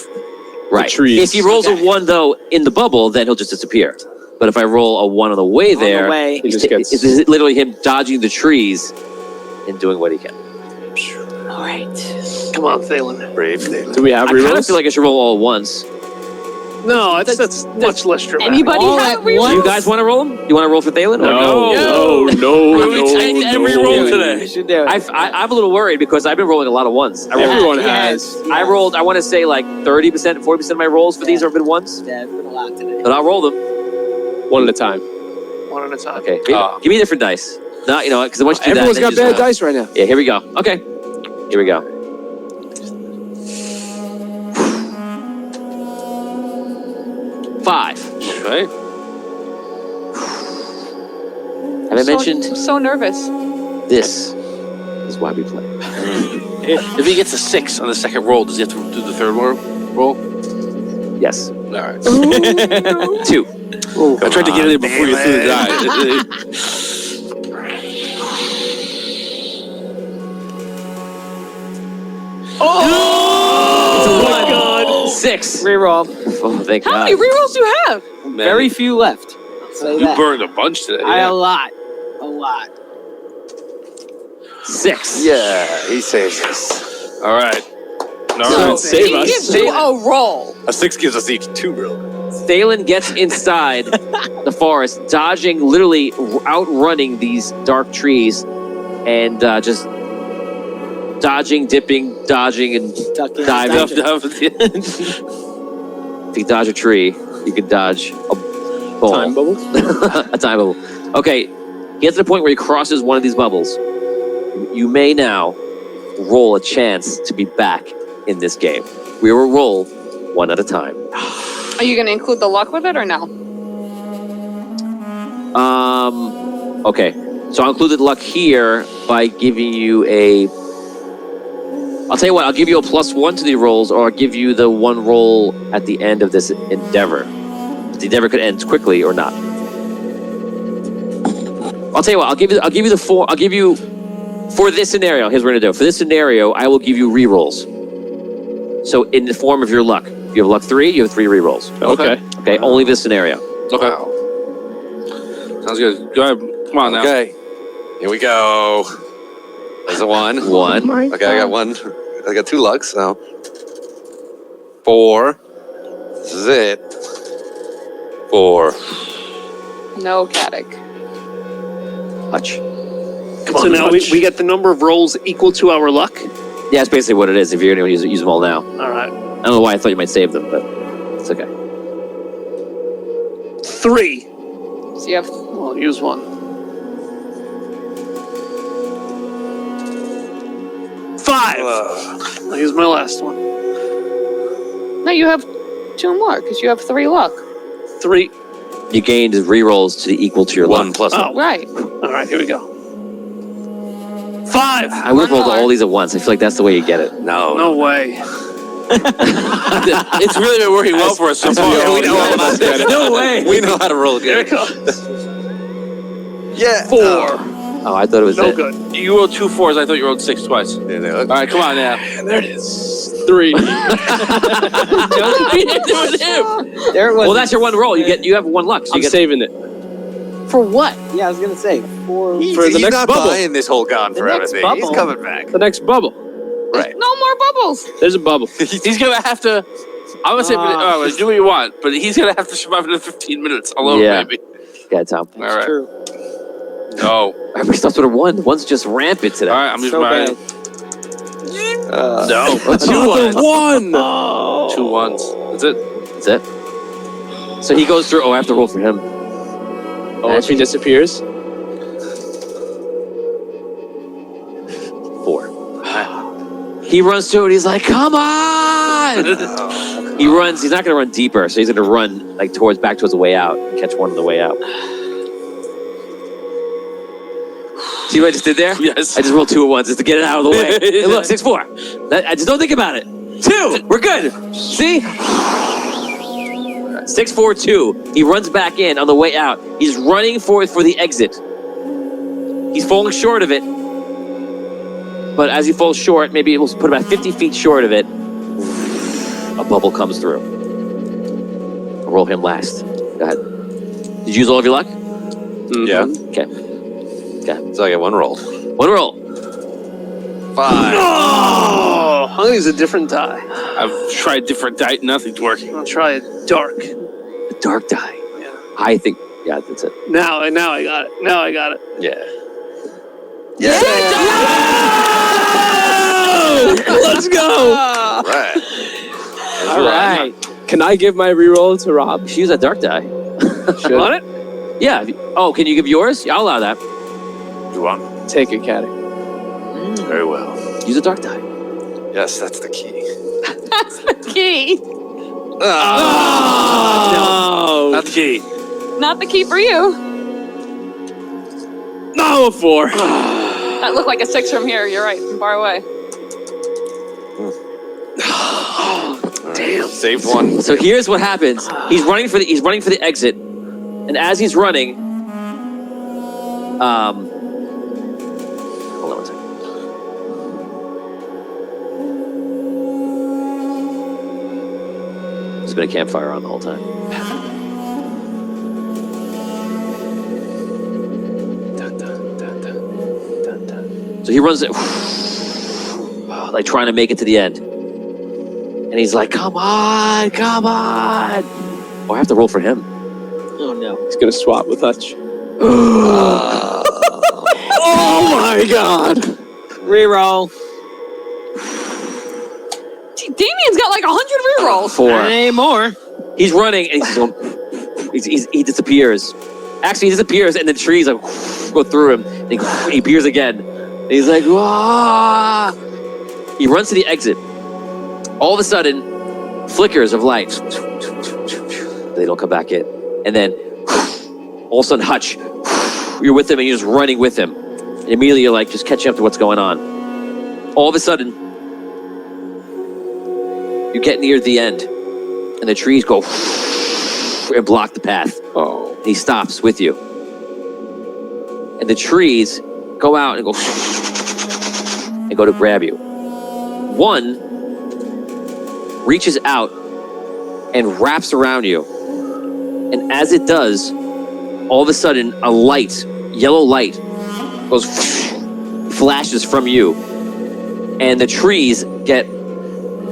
Right. trees. If he rolls Okay. a 1 though in the bubble, then he'll just disappear. But if I roll a 1 on the way On the there, way. He just gets- it's literally him dodging the trees and doing what he can. All right. Come on, Thalen. Brave Thalen. Do we have I kind of rerolls? feel like I should roll all at once. No, that's much less dramatic. Anybody All have at a reroll? once? You guys want to roll them? You want to roll for Thalen? No, Or no. We take every roll today. We should do it. I'm a little worried because I've been rolling a lot of ones. Everyone Yes, has. yes. I rolled, I want to say like 30%, 40% of my rolls for these have been ones, Yeah, it's been a lot today. but I'll roll them. One at a time. One at a time. Okay, give me different dice. No, you know, because once you do Everyone's that, got then you bad dice right now. Yeah, here we go. Okay, here we go. 5. Right? Have I mentioned I'm so nervous. this is why we play? If he gets a 6 on the second roll, does he have to do the third roll? Yes. All right. 2. I tried to get it in before you threw the die. It's a 1. 6. Reroll. Oh, thank How God. many rerolls do you have? Very few left. I'll say You that. burned a bunch today. A lot. A lot. 6. Yeah, he saves us. All right. No. Save he us. gives you a roll. A 6 gives us each 2 real. Thalen gets inside the forest, dodging, literally outrunning these dark trees, and just dodging, dipping, dodging, and Ducking, diving. dodging. If you dodge a tree, you can dodge a ball. Time bubble. A time bubble. Okay, he gets to the point where he crosses one of these bubbles. You may now roll a chance to be back in this game. We will roll one at a time. Are you going to include the luck with it or no? Okay, so I'll include the luck here by giving you a... I'll tell you what, I'll give you a +1 to the rolls, or I'll give you the one roll at the end of this endeavor. The endeavor could end quickly or not. I'll tell you what, I'll give you the 4, I'll give you, for this scenario, here's what we're gonna do. For this scenario, I will give you re-rolls. So in the form of your luck. If you have luck 3, you have 3 re-rolls. Okay. Okay, only this scenario. Okay. Sounds good. Go ahead. Come on now. Okay. Here we go. There's a 1. 1. Okay, I got 1. I got 2 lucks now. 4. This is it. 4. No Caddick. Hutch. Come on, so now we get the number of rolls equal to our luck. Yeah, that's basically what it is if you're gonna use them all now. All right. I don't know why I thought you might save them, but it's okay. 3. So you have Well, use 1. 5. I'll use my last one. no. You have 2 more because you have 3 luck. 3. You gained re-rolls to the equal to your 1 luck. plus 1. Oh, Right. all right. Here we go. 5. I would have rolled all these at once. I feel like that's the way you get it. No way. It's really been working well for us so far. we know all about that. No way. We know how to roll Here good. it comes. Yeah. 4. Oh, I thought it was No it. good. You rolled 2 4s. I thought you rolled 6 twice. All right, come on now. There it is. 3. There it was. Well, that's your one roll. You have 1 luck. So I'm you get saving it. For what? Yeah, I was gonna say for He's the next not bubble. buying this whole gone The forever next thing. bubble. He's coming back. The next bubble. Right. No more bubbles. There's a bubble. He's gonna have to. I'm gonna say, do what you want, but he's gonna have to survive another 15 minutes alone, Yeah. maybe. Yeah, Tom. All right. true. No. We stopped with a 1. 1's just rampant today. All right, I'm using So my bad. no. Another 1. 2 1s. That's it. That's it. So he goes through. Oh, I have to roll for him. Oh, if he disappears. 4. He runs to it. He's like, "Come on!" He runs. He's not going to run deeper, so he's going to run like back towards the way out and catch one on the way out. See what I just did there? Yes. I just rolled 2 at once just to get it out of the way. Hey, look, 6-4. I just don't think about it. 2. We're good. See? 6-4-2. He runs back in on the way out. He's running for the exit. He's falling short of it. But as he falls short, maybe it will put about 50 feet short of it. A bubble comes through. I'll roll him last. Go ahead. Did you use all of your luck? Yeah. Okay. So I get 1 roll. 1 roll. 5. Oh, I'm gonna use a different die. I've tried different diet, nothing's working. I'll try a dark. The dark die. Yeah. I think, yeah, that's it. Now I got it. Now I got it. Yeah. Yeah. Let's go. Right. All right. Can I give my reroll to Rob? Use that dark die. Want it? Yeah. Oh, can you give yours? Yeah, I'll allow that. You want? Take it, Caddy. Very well. Use a dark die. Yes, that's the key. That's the key. Oh. Not the key. Not the key for you. No, a 4. That looked like a 6 from here. You're right. From far away. Damn. Saved 1. So here's what happens. He's running for the exit, and as he's running, hold on one second. There's been a campfire on the whole time. So he runs it, like trying to make it to the end. And he's like, come on. Or I have to roll for him. Oh no. He's gonna swap with Hutch. Oh my God. Reroll. Damien's got like 100 rerolls. 4. Not anymore. He's running and he disappears. Actually, he disappears and the trees like go through him. And he appears again. And he's like, wah! He runs to the exit. All of a sudden, flickers of light. They don't come back in. And then, all of a sudden, Hutch, you're with him and you're just running with him. And immediately you're like, just catching up to what's going on. All of a sudden, you get near the end. And the trees go and block the path. Oh. He stops with you. And the trees go out and go to grab you. One reaches out and wraps around you. And as it does, all of a sudden, a light, yellow light, goes flashes from you. And the trees get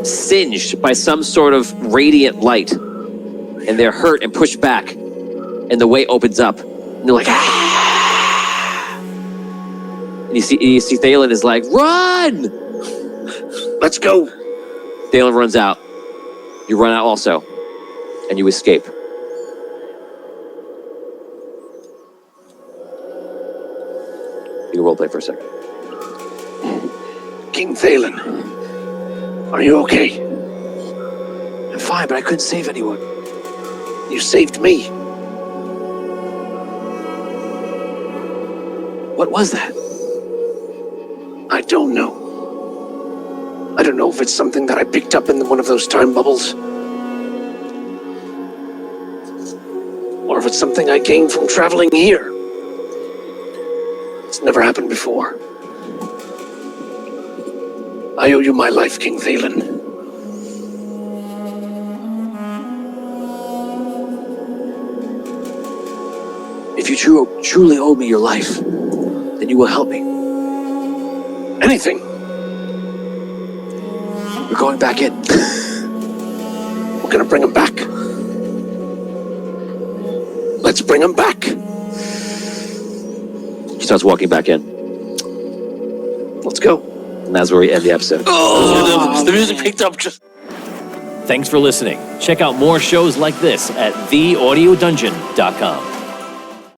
singed by some sort of radiant light. And they're hurt and pushed back. And the way opens up. And they're like, ah! And you see Thalen is like, run! Let's go. Thalen runs out. You run out also. And you escape. You can roleplay for a second. King Thalen, are you okay? I'm fine, but I couldn't save anyone. You saved me. What was that? I don't know. I don't know if it's something that I picked up in one of those time bubbles. Or if it's something I gained from traveling here. It's never happened before. I owe you my life, King Thalen. If you truly owe me your life, then you will help me. Anything. We're going back in. We're gonna bring him back. Let's bring him back. He starts walking back in. Let's go. And that's where we end the episode. Oh, the music picked up just. Thanks for listening. Check out more shows like this at theaudiodungeon.com.